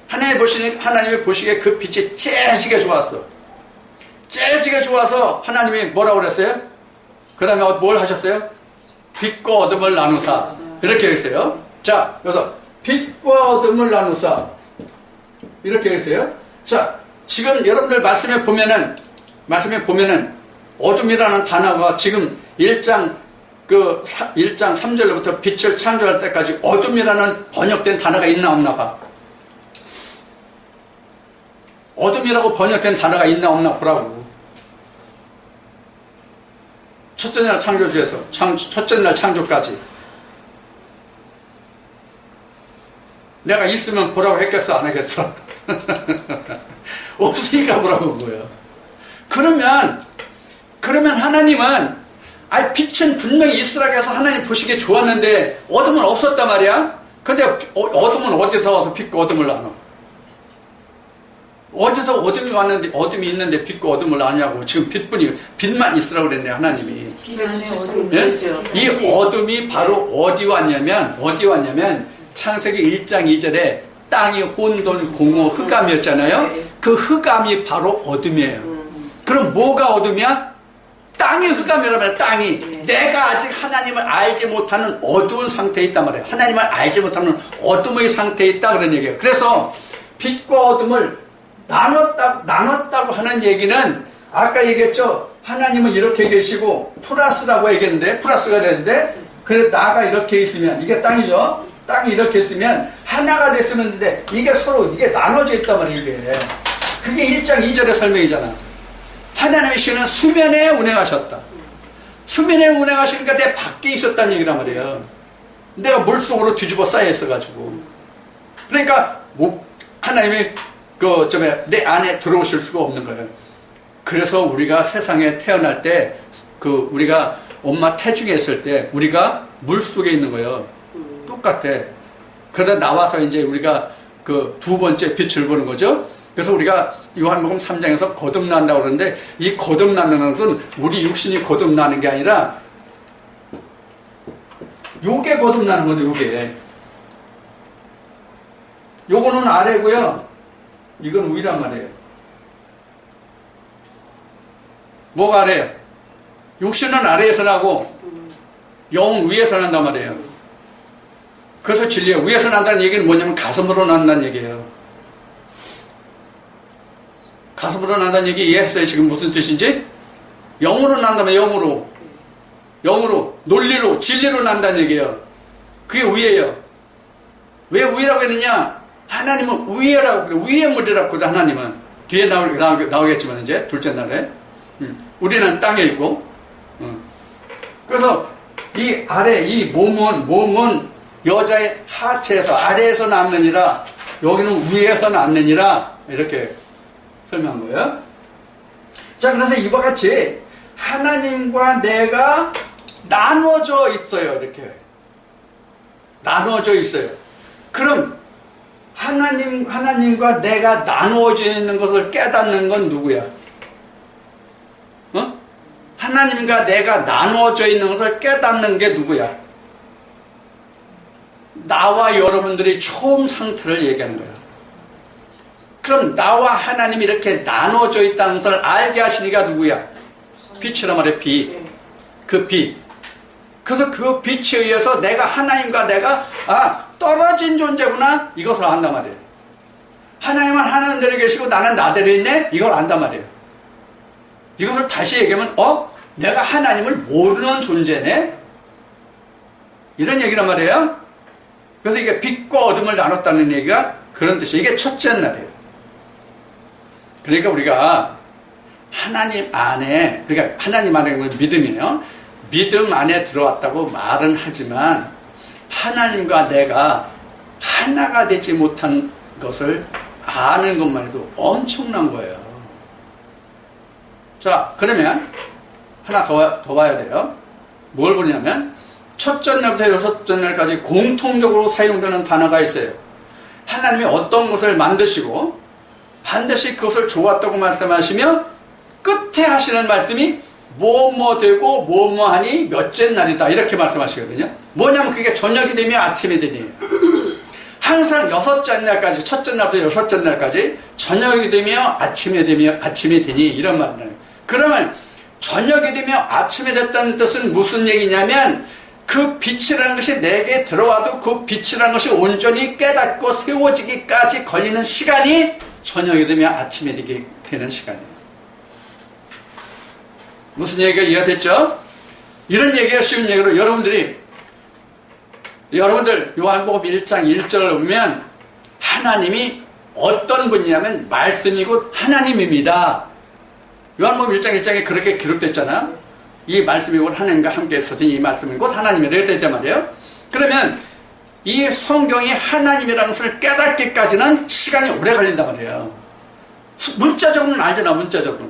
하나님이 보시기에 그 빛이 째지게 좋았어. 째지게 좋아서 하나님이 뭐라고 그랬어요? 그 다음에 뭘 하셨어요? 빛과 어둠을 나누사. 이렇게 했어요. 자, 그래서 빛과 어둠을 나누사. 이렇게 했어요. 자, 지금 여러분들 말씀에 보면은 어둠이라는 단어가 지금 1장 3절로부터 빛을 창조할 때까지 어둠이라는 번역된 단어가 있나 없나 봐. 어둠이라고 번역된 단어가 있나 없나 보라고. 첫째 날 창조주에서 첫째 날 창조까지 내가 있으면 보라고 했겠어, 안 하겠어? 없으니까 보라고 한 거예요. 그러면 하나님은, 빛은 분명히 있으라고 해서 하나님 보시기에 좋았는데, 어둠은 없었단 말이야? 근데 어둠은 어디서 와서 빛과 어둠을 나눠? 어디서 어둠이 왔는데, 어둠이 있는데 빛과 어둠을 나누냐고. 지금 빛만 있으라고 그랬네, 하나님이. 예? 이 어둠이 바로 어디 왔냐면, 창세기 1장 2절에 땅이 혼돈, 공허, 흑암이었잖아요. 그 흑암이 바로 어둠이에요. 그럼 뭐가 어둠이야? 땅이 흑암이라면 땅이 내가 아직 하나님을 알지 못하는 어두운 상태에 있단 말이에요. 하나님을 알지 못하는 어둠의 상태에 있다 그런 얘기예요. 그래서 빛과 어둠을 나눴다고 하는 얘기는 아까 얘기했죠. 하나님은 이렇게 계시고 플러스라고 얘기했는데 플러스가 되는데 그래 나가 이렇게 있으면 이게 땅이죠. 땅이 이렇게 있으면 하나가 됐으면 되는데 이게 서로 이게 나눠져 있단 말이에요. 이게 그게 1장 2절의 설명이잖아. 하나님의 신은 수면에 운행하셨다. 수면에 운행하시니까 내 밖에 있었다는 얘기란 말이에요. 내가 물속으로 뒤집어 쌓여 있어가지고. 그러니까 하나님이 내 안에 들어오실 수가 없는 거예요. 그래서 우리가 세상에 태어날 때 우리가 엄마 태중에 있을 때 우리가 물속에 있는 거예요. 똑같아. 그러다 나와서 이제 우리가 두 번째 빛을 보는 거죠. 그래서 우리가 요한복음 3장에서 거듭난다고 그러는데 이 거듭나는 것은 우리 육신이 거듭나는 게 아니라 요게 거듭나는 거예요. 요게. 요거는 아래고요. 이건 위란 말이에요. 뭐가 아래요? 육신은 아래에서 나고 영은 위에서 난단 말이에요. 그래서 진리예요. 위에서 난다는 얘기는 뭐냐면 가슴으로 난다는 얘기예요. 가슴으로 난다는 얘기 이해했어요? 지금 무슨 뜻인지? 영으로 난다면 영으로 논리로 진리로 난다는 얘기예요. 그게 위예요. 왜 위라고 했느냐? 하나님은 위에라고 그래요. 위의 물이라고 그래요. 하나님은 뒤에 나오겠지만 이제 둘째 날에 우리는 땅에 있고 그래서 이 아래 이 몸은 여자의 하체에서 아래에서 낳느니라 여기는 위에서 낳느니라 이렇게 설명한 거예요. 자, 그래서 이와 같이 하나님과 내가 나눠져 있어요. 이렇게 나눠져 있어요. 그럼 하나님과 내가 나누어져 있는 것을 깨닫는 건 누구야? 하나님과 내가 나누어져 있는 것을 깨닫는 게 누구야? 나와 여러분들이 처음 상태를 얘기하는 거야. 그럼 나와 하나님이 이렇게 나눠져 있다는 것을 알게 하시니까 누구야? 빛이란 말이야. 빛. 그 빛. 그래서 그 빛에 의해서 내가 하나님과 내가 떨어진 존재구나 이것을 안단 말이에요. 하나님은 하나님대로 계시고 나는 나대로 있네 이걸 안단 말이에요. 이것을 다시 얘기하면 내가 하나님을 모르는 존재네 이런 얘기란 말이에요. 그래서 이게 빛과 어둠을 나눴다는 얘기가 그런 뜻이에요. 이게 첫째 날이에요. 그러니까 우리가 하나님 안에 믿음이에요. 믿음 안에 들어왔다고 말은 하지만 하나님과 내가 하나가 되지 못한 것을 아는 것만 해도 엄청난 거예요. 자, 그러면 하나 더 봐야 돼요. 뭘 보냐면 첫째 날부터 여섯째 날까지 공통적으로 사용되는 단어가 있어요. 하나님이 어떤 것을 만드시고 반드시 그것을 좋았다고 말씀하시며 끝에 하시는 말씀이 뭐뭐 되고 뭐뭐 하니 몇째 날이다 이렇게 말씀하시거든요. 뭐냐면 그게 저녁이 되며 아침이 되니 항상 여섯째 날까지 첫째 날부터 여섯째 날까지 저녁이 되며 아침이 되니 이런 말이에요. 그러면 저녁이 되며 아침이 됐다는 뜻은 무슨 얘기냐면 그 빛이라는 것이 내게 들어와도 그 빛이라는 것이 온전히 깨닫고 세워지기까지 걸리는 시간이 저녁이 되며 아침이 되는 시간이에요. 무슨 얘기가 이해가 됐죠? 이런 얘기가 쉬운 얘기로 여러분들 요한복음 1장 1절을 보면 하나님이 어떤 분이냐면 말씀이 곧 하나님입니다. 요한복음 1장 1장에 그렇게 기록됐잖아. 이 말씀이 곧 하나님과 함께 있었더니 이 말씀이 곧 하나님이다 이랬단 말이에요. 그러면 이 성경이 하나님이라는 것을 깨닫기까지는 시간이 오래 걸린단 말이에요. 문자적으로는 알잖아, 문자적으로.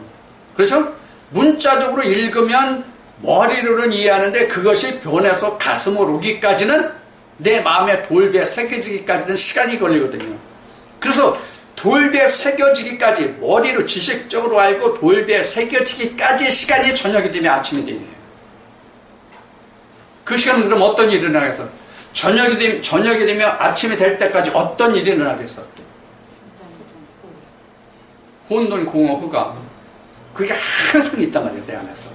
그렇죠? 문자적으로 읽으면 머리로는 이해하는데 그것이 변해서 가슴으로 오기까지는 내 마음에 돌비에 새겨지기까지는 시간이 걸리거든요. 그래서 돌비에 새겨지기까지 머리로 지식적으로 알고 돌비에 새겨지기까지 시간이 저녁이 되면 아침이 되네요. 그 시간은 그럼 어떤 일이 일어나겠어? 저녁이 되면 아침이 될 때까지 어떤 일이 일어나겠어? 혼돈, 공허, 후가. 그게 항상 있단 말이에요, 내 안에서.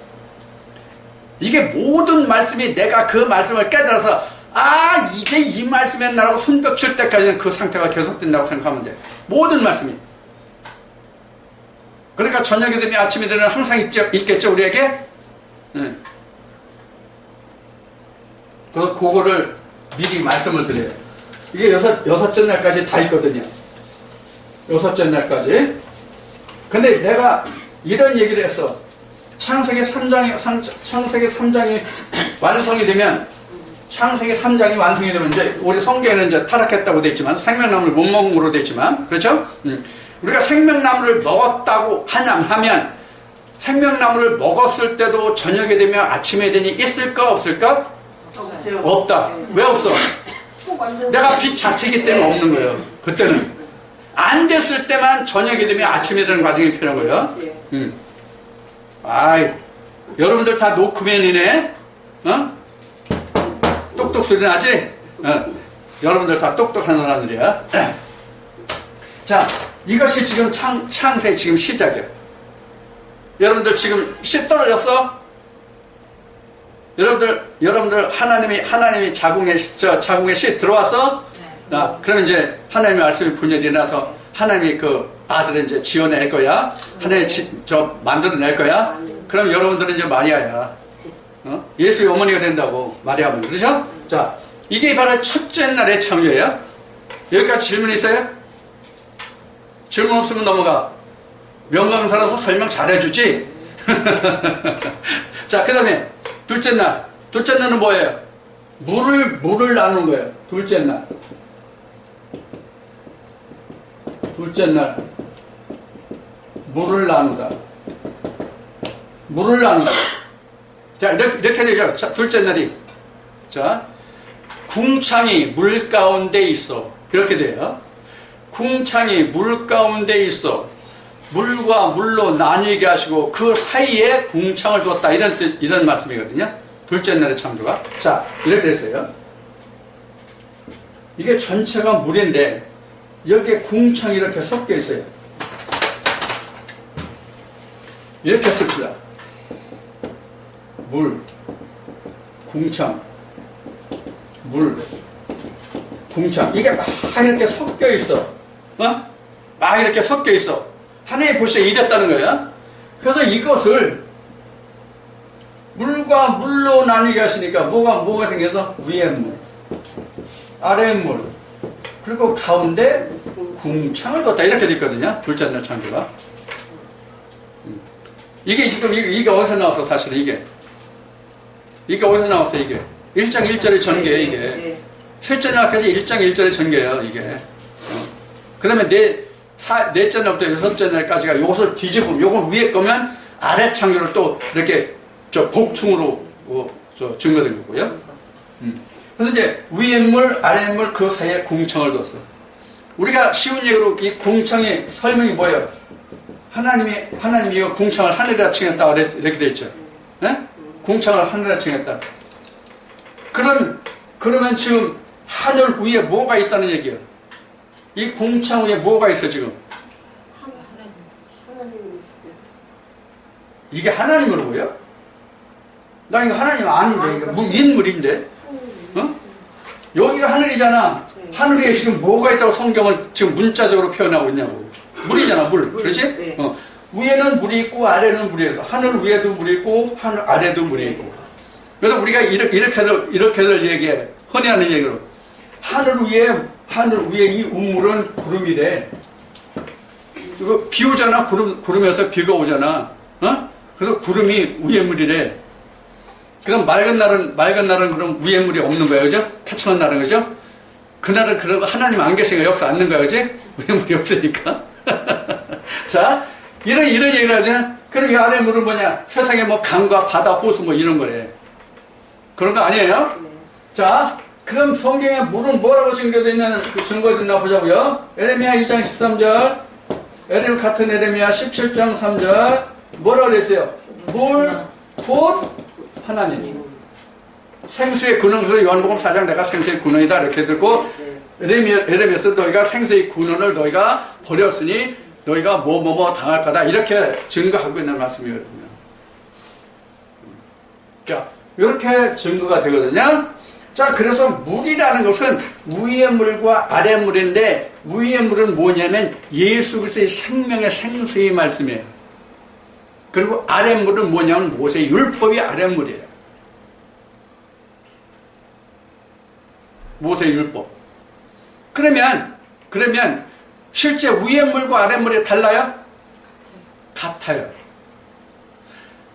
이게 모든 말씀이 내가 그 말씀을 깨달아서 아, 이게 이 말씀이었나라고 손뼉 칠 때까지는 그 상태가 계속된다고 생각하면 돼. 모든 말씀이. 그러니까 저녁이 되면 아침이 되면 항상 있겠죠, 우리에게? 네. 그래서 그거를 미리 말씀을 드려요. 이게 여섯째 날까지 다 있거든요. 여섯째 날까지. 근데 내가 이런 얘기를 했어. 창세기 3장이 완성이 되면, 창세기 3장이 완성이 되면 이제 우리 성경에는 이제 타락했다고 되어 있지만 생명나무를 못 먹은 거로 되어 있지만, 그렇죠? 우리가 생명나무를 먹었다고 하면 생명나무를 먹었을 때도 저녁이 되면 아침에 되니 있을까 없을까? 없다. 왜 없어? 내가 빛 자체이기 때문에 없는 거예요. 그때는 안 됐을 때만 저녁이 되면 아침이 되는 과정이 필요한 거예요. 아이, 여러분들 다 노크맨이네. 어? 똑똑 소리 나지? 여러분들 다 똑똑한 사람들이야. 자, 이것이 지금 창세의 지금 시작이야. 여러분들 지금 씨 떨어졌어? 여러분들 하나님이 자궁에 씨 들어와서, 그러면 이제 하나님의 말씀이 분열이 나서 하나님이 그 아들을 이제 지어낼 거야. 하나님이 만들어낼 거야. 그럼 여러분들은 이제 마리아야. 예수의 어머니가 된다고, 마리아면. 그렇죠? 자, 이게 바로 첫째 날의 창조예요. 여기까지 질문 있어요? 질문 없으면 넘어가. 명강사라서 설명 잘해주지? 자, 그 다음에 둘째 날. 둘째 날은 뭐예요? 물을 나누는 거예요. 둘째 날. 둘째 날. 물을 나누다. 물을 나누다. 자, 이렇게 되죠. 자, 둘째 날이. 자, 궁창이 물 가운데 있어. 이렇게 돼요. 궁창이 물 가운데 있어. 물과 물로 나뉘게 하시고 그 사이에 궁창을 두었다. 이런 말씀이거든요. 둘째 날의 창조가. 자, 이렇게 됐어요. 이게 전체가 물인데 여기에 궁창이 이렇게 섞여 있어요. 이렇게 씁시다. 물, 궁창, 물, 궁창. 이게 막 이렇게 섞여 있어. 막 이렇게 섞여 있어. 하나님 보시기에 이랬다는 거예요. 그래서 이것을 물과 물로 나뉘게 하시니까 뭐가 생겨서 위에 물, 아래 물, 그리고 가운데 궁창을 뒀다. 이렇게 돼 있거든요. 둘째 날 창조가. 이게 지금 이게 어디서 나왔어? 사실은 이게 어디서 나왔어? 이게 1장 1절의 전개예요. 이게 셋째 날까지 1장 1절의 전개예요. 이게 그 다음에 넷째 날부터 여섯째 날까지가 요것을 뒤집으면 요걸 위에 거면 아래 창조를 또 이렇게 복층으로 증거된 거고요. 그래서 이제 위에 물 아래 물 그 사이에 궁창을 뒀어. 우리가 쉬운 얘기로 이 궁창의 설명이 뭐예요? 하나님이 이 궁창을 하늘이라 칭했다 이렇게 돼 있죠. 네? 궁창을 하늘이라 칭했다. 그러면 지금 하늘 위에 뭐가 있다는 얘기예요? 이 궁창 위에 뭐가 있어 지금? 이게 하나님으로 보여? 나 이거 하나님 아닌데 이거 인물인데? 여기가 하늘이잖아. 하늘에 지금 뭐가 있다고 성경을 지금 문자적으로 표현하고 있냐고. 물이잖아, 물. 그렇지? 위에는 물이 있고 아래는 물이 있어. 하늘 위에도 물이 있고 하늘 아래도 물이 있고. 그래서 우리가 이렇게들 얘기해. 흔히 하는 얘기로 하늘 위에 이 우물은 구름이래. 이거 비 오잖아. 구름에서 비가 오잖아. 그래서 구름이 위에 물이래. 그럼 맑은 날은 그럼 위에 물이 없는 거예요, 그죠? 태청한 날은, 그죠? 그날은 그러고 하나님 안 계시니까 역사 않는 거야, 그지? 우리 없으니까. 자, 이런 얘기를 하잖아. 그럼 이 아래 물은 뭐냐? 세상에 뭐 강과 바다, 호수 뭐 이런 거래. 그런 거 아니에요? 네. 자, 그럼 성경에 물은 뭐라고 증거되어 있는, 증거되어 있나 보자고요. 에레미야 2장 13절. 같은 에레미야 17장 3절. 뭐라고 그랬어요? 물, 곧 하나님. 생수의 근원에서 요한복음 4장 내가 생수의 근원이다 이렇게 듣고 에레미야서 너희가 생수의 근원을 너희가 버렸으니 너희가 뭐뭐뭐 당할 거다 이렇게 증거하고 있는 말씀이거든요. 자, 이렇게 증거가 되거든요. 자, 그래서 물이라는 것은 위의 물과 아래 물인데 위의 물은 뭐냐면 예수 그리스도의 생명의 생수의 말씀이에요. 그리고 아래 물은 뭐냐면 모세의 율법이 아래 물이에요. 모세의 율법. 그러면 실제 위의 물과 아래 물이 달라요? 같아요.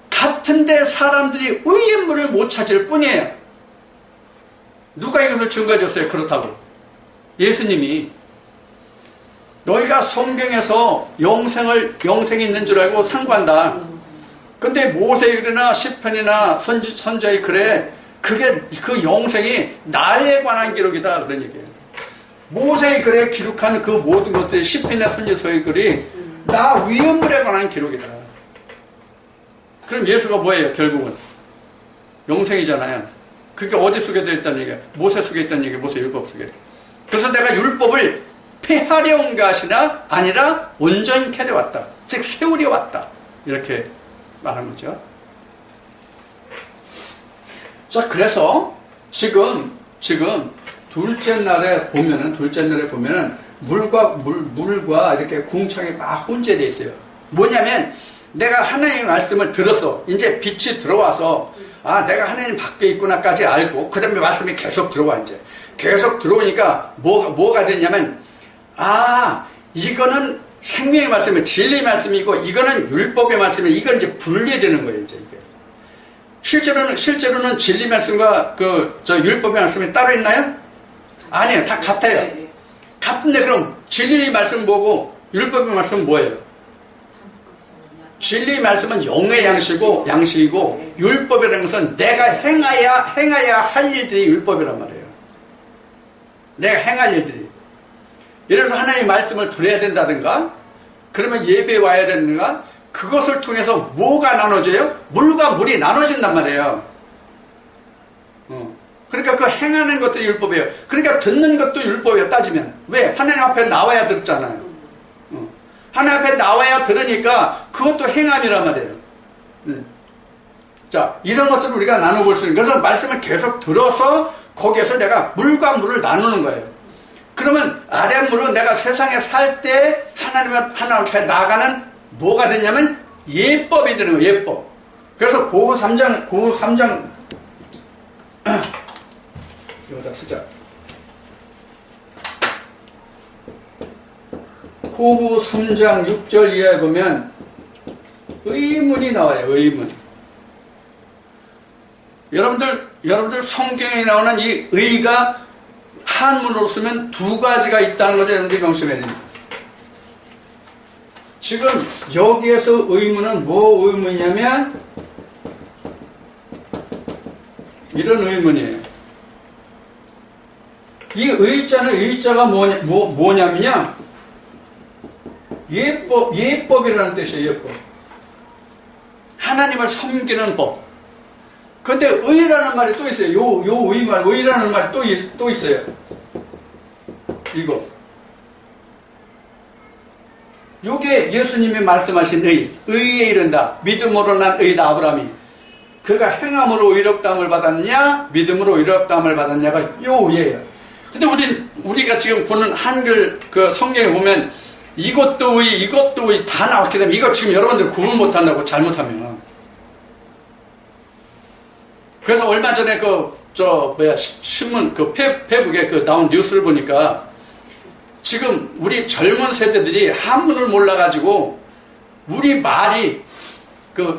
같은데 사람들이 위의 물을 못 찾을 뿐이에요. 누가 이것을 증거해 줬어요? 그렇다고. 예수님이. 너희가 성경에서 영생이 있는 줄 알고 상관다. 근데 모세의 글이나 시편이나 선지자의 글에 그게 그 영생이 나에 관한 기록이다 그런 얘기예요. 모세의 글에 기록한 그 모든 것들이 시편이나 선지서의 글이 나 위의 물에 관한 기록이다. 그럼 예수가 뭐예요? 결국은 영생이잖아요. 그게 어디 속에 되어 있다는 얘기예요? 모세 속에 있다는 얘기예요. 모세 율법 속에. 그래서 내가 율법을 폐하려 온 것이 아니라 온전케 하려 왔다. 즉 세우려 왔다. 이렇게 말한 거죠. 자, 그래서 지금 둘째 날에 보면은 물과 이렇게 궁창이 막 혼재되어 있어요. 뭐냐면 내가 하나님의 말씀을 들어서 이제 빛이 들어와서 아, 내가 하나님 밖에 있구나까지 알고 그 다음에 말씀이 계속 들어와 이제 계속 들어오니까 뭐가 되냐면 아, 이거는 생명의 말씀이 진리의 말씀이고 이거는 율법의 말씀이 이건 이제 분리되는 거예요. 이제 이게 실제로는 진리 말씀과 율법의 말씀이 따로 있나요? 아니에요. 다 같아요. 같은데 그럼 진리의 말씀 뭐고 율법의 말씀은 뭐예요? 진리의 말씀은 영의 양식이고 율법이라는 것은 내가 행해야 할 일들이 율법이란 말이에요. 내가 행할 일들이. 예를 들어서 하나님의 말씀을 들어야 된다든가 그러면 예배에 와야 되는가 그것을 통해서 뭐가 나눠져요? 물과 물이 나눠진단 말이에요. 그러니까 그 행하는 것들이 율법이에요. 그러니까 듣는 것도 율법이에요. 따지면. 왜? 하나님 앞에 나와야 들었잖아요. 하나님 앞에 나와야 들으니까 그것도 행함이란 말이에요. 자, 이런 것들을 우리가 나눠볼 수 있는. 그래서 말씀을 계속 들어서 거기에서 내가 물과 물을 나누는 거예요. 그러면 아래 물은 내가 세상에 살 때 하나님 앞에 나가는 뭐가 되냐면 예법이 되는 거예요. 예법. 그래서 고구 3장 여기다 쓰자. 고구 3장 6절 이하에 보면 의문이 나와요. 의문. 여러분들 성경에 나오는 이 의가 한문으로 쓰면 두 가지가 있다는 것을 여러분들이 명심해야 됩니다. 지금 여기에서 의문은 뭐 의문이냐면 이런 의문이에요. 이 의자가 뭐냐면요. 예법이라는 뜻이에요. 예법. 하나님을 섬기는 법. 근데 의라는 말이 또 있어요. 요 의라는 말이 또 있어요. 이거. 요게 예수님이 말씀하신 의에 이른다. 믿음으로 난 의다. 아브라함이. 그가 행함으로 의롭다함을 받았냐? 믿음으로 의롭다함을 받았냐가 요 의예요. 근데 우리가 지금 보는 한글 그 성경에 보면 이것도 의 다 나왔기 때문에 이거 지금 여러분들 구분 못한다고 잘못하면. 그래서 얼마 전에 신문 페북에 나온 뉴스를 보니까 지금 우리 젊은 세대들이 한문을 몰라가지고 우리 말이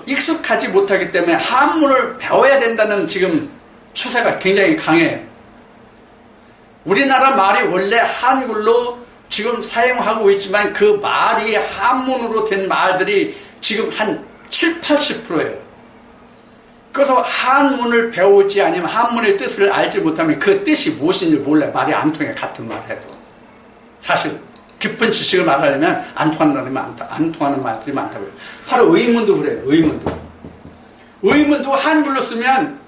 익숙하지 못하기 때문에 한문을 배워야 된다는 지금 추세가 굉장히 강해요. 우리나라 말이 원래 한글로 지금 사용하고 있지만 그 말이 한문으로 된 말들이 지금 한 7, 80%예요. 그래서 한문을 배우지 아니면 한문의 뜻을 알지 못하면 그 뜻이 무엇인지 몰라요. 말이 안 통해, 같은 말 해도. 사실 깊은 지식을 말하려면 안 통하는 말들이 많다고요. 바로 의문도 그래요. 의문도 한글로 쓰면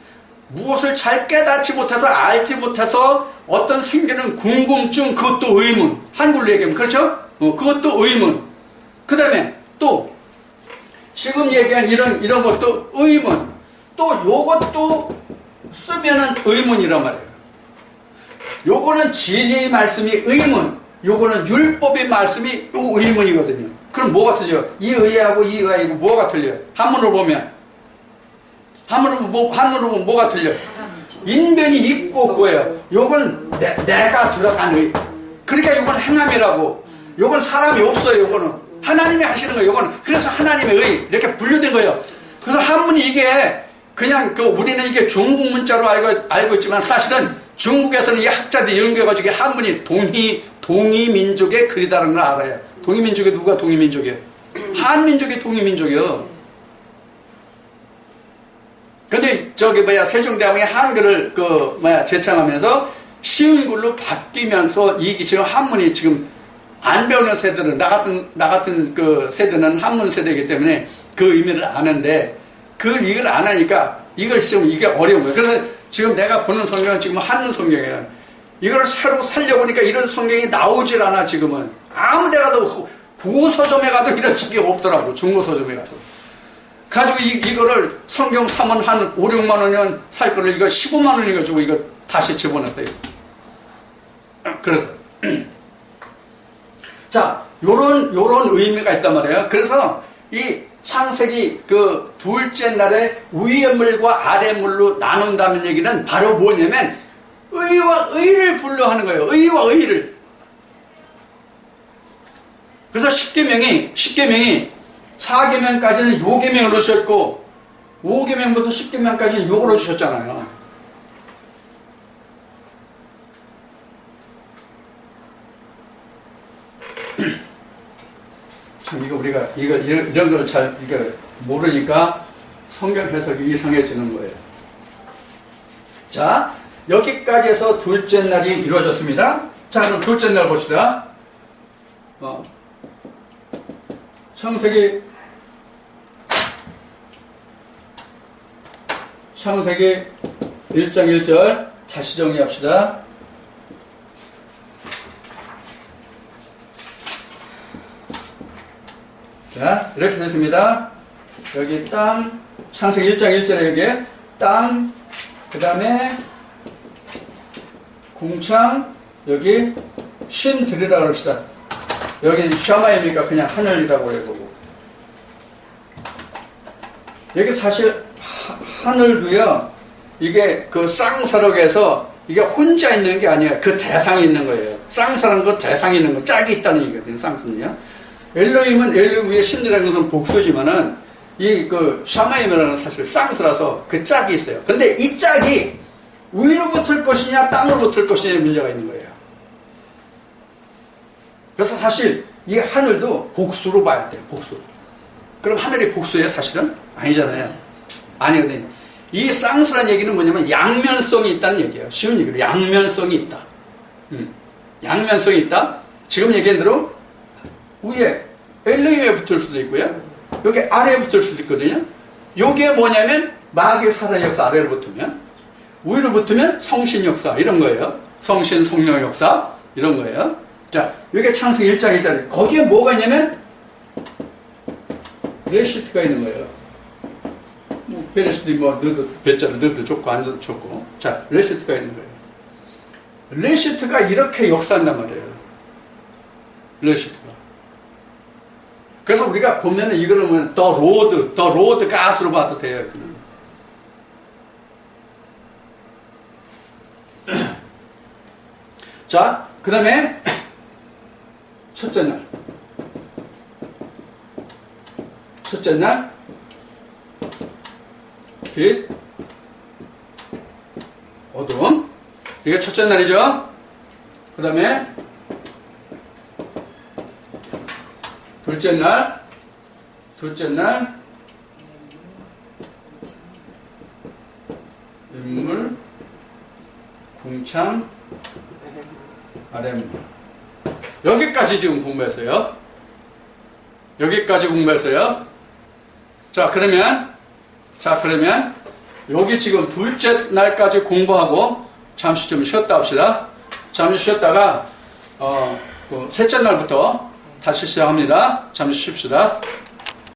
무엇을 잘 깨닫지 못해서 알지 못해서 어떤 생기는 궁금증, 그것도 의문. 한글로 얘기하면 그렇죠? 그것도 의문. 그 다음에 또 지금 얘기한 이런 것도 의문. 또 요것도 쓰면은 의문이란 말이에요. 요거는 진리의 말씀이 의문, 요거는 율법의 말씀이 의문이거든요. 그럼 뭐가 틀려요? 이 의하고 이 의하고 뭐가 틀려요? 한문으로 보면 뭐가 틀려요? 인변이 있고 뭐예요? 요건 내가 들어간 의. 그러니까 요건 행함이라고. 요건 사람이 없어요. 요거는 하나님이 하시는 거예요. 요거는 그래서 하나님의 의 이렇게 분류된 거예요. 그래서 한문이 이게 그냥 우리는 이게 중국 문자로 알고 있지만 사실은 중국에서는 이 학자들이 연구해가지고 한문이 동이민족의 글이다라는 걸 알아요. 동이민족이 누가 동이민족이에요? 한민족이 동이민족이에요. 근데 세종대왕이 한글을 제창하면서 쉬운 글로 바뀌면서 이게 지금 한문이 지금 안 배우는 세대는 나 같은 그 세대는 한문 세대이기 때문에 그 의미를 아는데 이걸 안 하니까 이게 어려운 거예요. 그래서 지금 내가 보는 성경은 지금 한문 성경이에요. 이걸 새로 살려보니까 이런 성경이 나오질 않아. 지금은 아무 데 가도 구서점에 가도 이런 책이 없더라고. 중고서점에 가도. 가지고 이거를 성경 사면 한 5, 6만 원이면 살 거를 이거 15만 원이 가지고 이거 다시 집어넣었어요. 그래서 자, 요런 의미가 있단 말이에요. 그래서 이 창세기 그 둘째 날에 위의 물과 아래 물로 나눈다는 얘기는 바로 뭐냐면 의와 의를 분류하는 거예요. 의와 의를. 그래서 십계명이 4계명까지는 요계명으로 주셨고 5계명부터 10계명까지는 요거로 주셨잖아요. 참 우리가 이런 걸 잘 모르니까 성경 해석이 이상해지는 거예요. 자, 여기까지 해서 둘째 날이 이루어졌습니다. 자, 그럼 둘째 날 봅시다. 창세기 1장 1절 다시 정리합시다. 자, 이렇게 됐습니다. 여기 땅, 창세기 1장 1절에 여기 땅, 그 다음에 궁창, 여기 신 들이라고 합시다. 여기 샤마이니까 그냥 하늘이라고 해보고. 여기 사실 하늘도요, 이게 그 쌍사록에서 이게 혼자 있는 게 아니에요. 그 대상이 있는 거예요. 쌍사라는 거 대상이 있는 거, 짝이 있다는 얘기거든요, 쌍사는요. 엘로힘은 엘로힘 위에 신이라는 것은 복수지만은 이 그 샤마임이라는 사실 쌍수라서 그 짝이 있어요. 근데 이 짝이 위로 붙을 것이냐 땅으로 붙을 것이냐의 문제가 있는 거예요. 그래서 사실 이 하늘도 복수로 봐야 돼요. 복수. 그럼 하늘이 복수예요? 사실은? 아니잖아요. 아니거든요. 이 쌍수란 얘기는 뭐냐면 양면성이 있다는 얘기예요. 쉬운 얘기로 양면성이 있다. 양면성이 있다. 지금 얘기한 대로 위에 엘로힘에 붙을 수도 있고요. 여기 아래에 붙을 수도 있거든요. 이게 뭐냐면 마귀의 살아의 역사 아래로 붙으면, 위로 붙으면 성신 역사 이런 거예요. 성신 성령 역사 이런 거예요. 자, 이게 창세기 1장 1절. 거기에 뭐가 있냐면 레시트가 있는 거예요. 베레시트 넣어도 배자를 넣어도 좋고 안 넣어도 좋고. 자, 레시트가 있는 거예요. 레시트가 이렇게 역사한단 말이에요. 레시트가. 그래서 우리가 보면은 이거는 더 로드 가스로 봐도 돼요. 자, 그 다음에 첫째 날 빛 어두움. 이게 첫째 날이죠. 그 다음에 둘째 날 인물, 궁창, 아랫물. 여기까지 지금 공부했어요. 여기까지 공부했어요. 자, 그러면 여기 지금 둘째 날까지 공부하고 잠시 좀 쉬었다 합시다. 잠시 쉬었다가 셋째 날부터 다시 시작합니다. 잠시 쉽시다.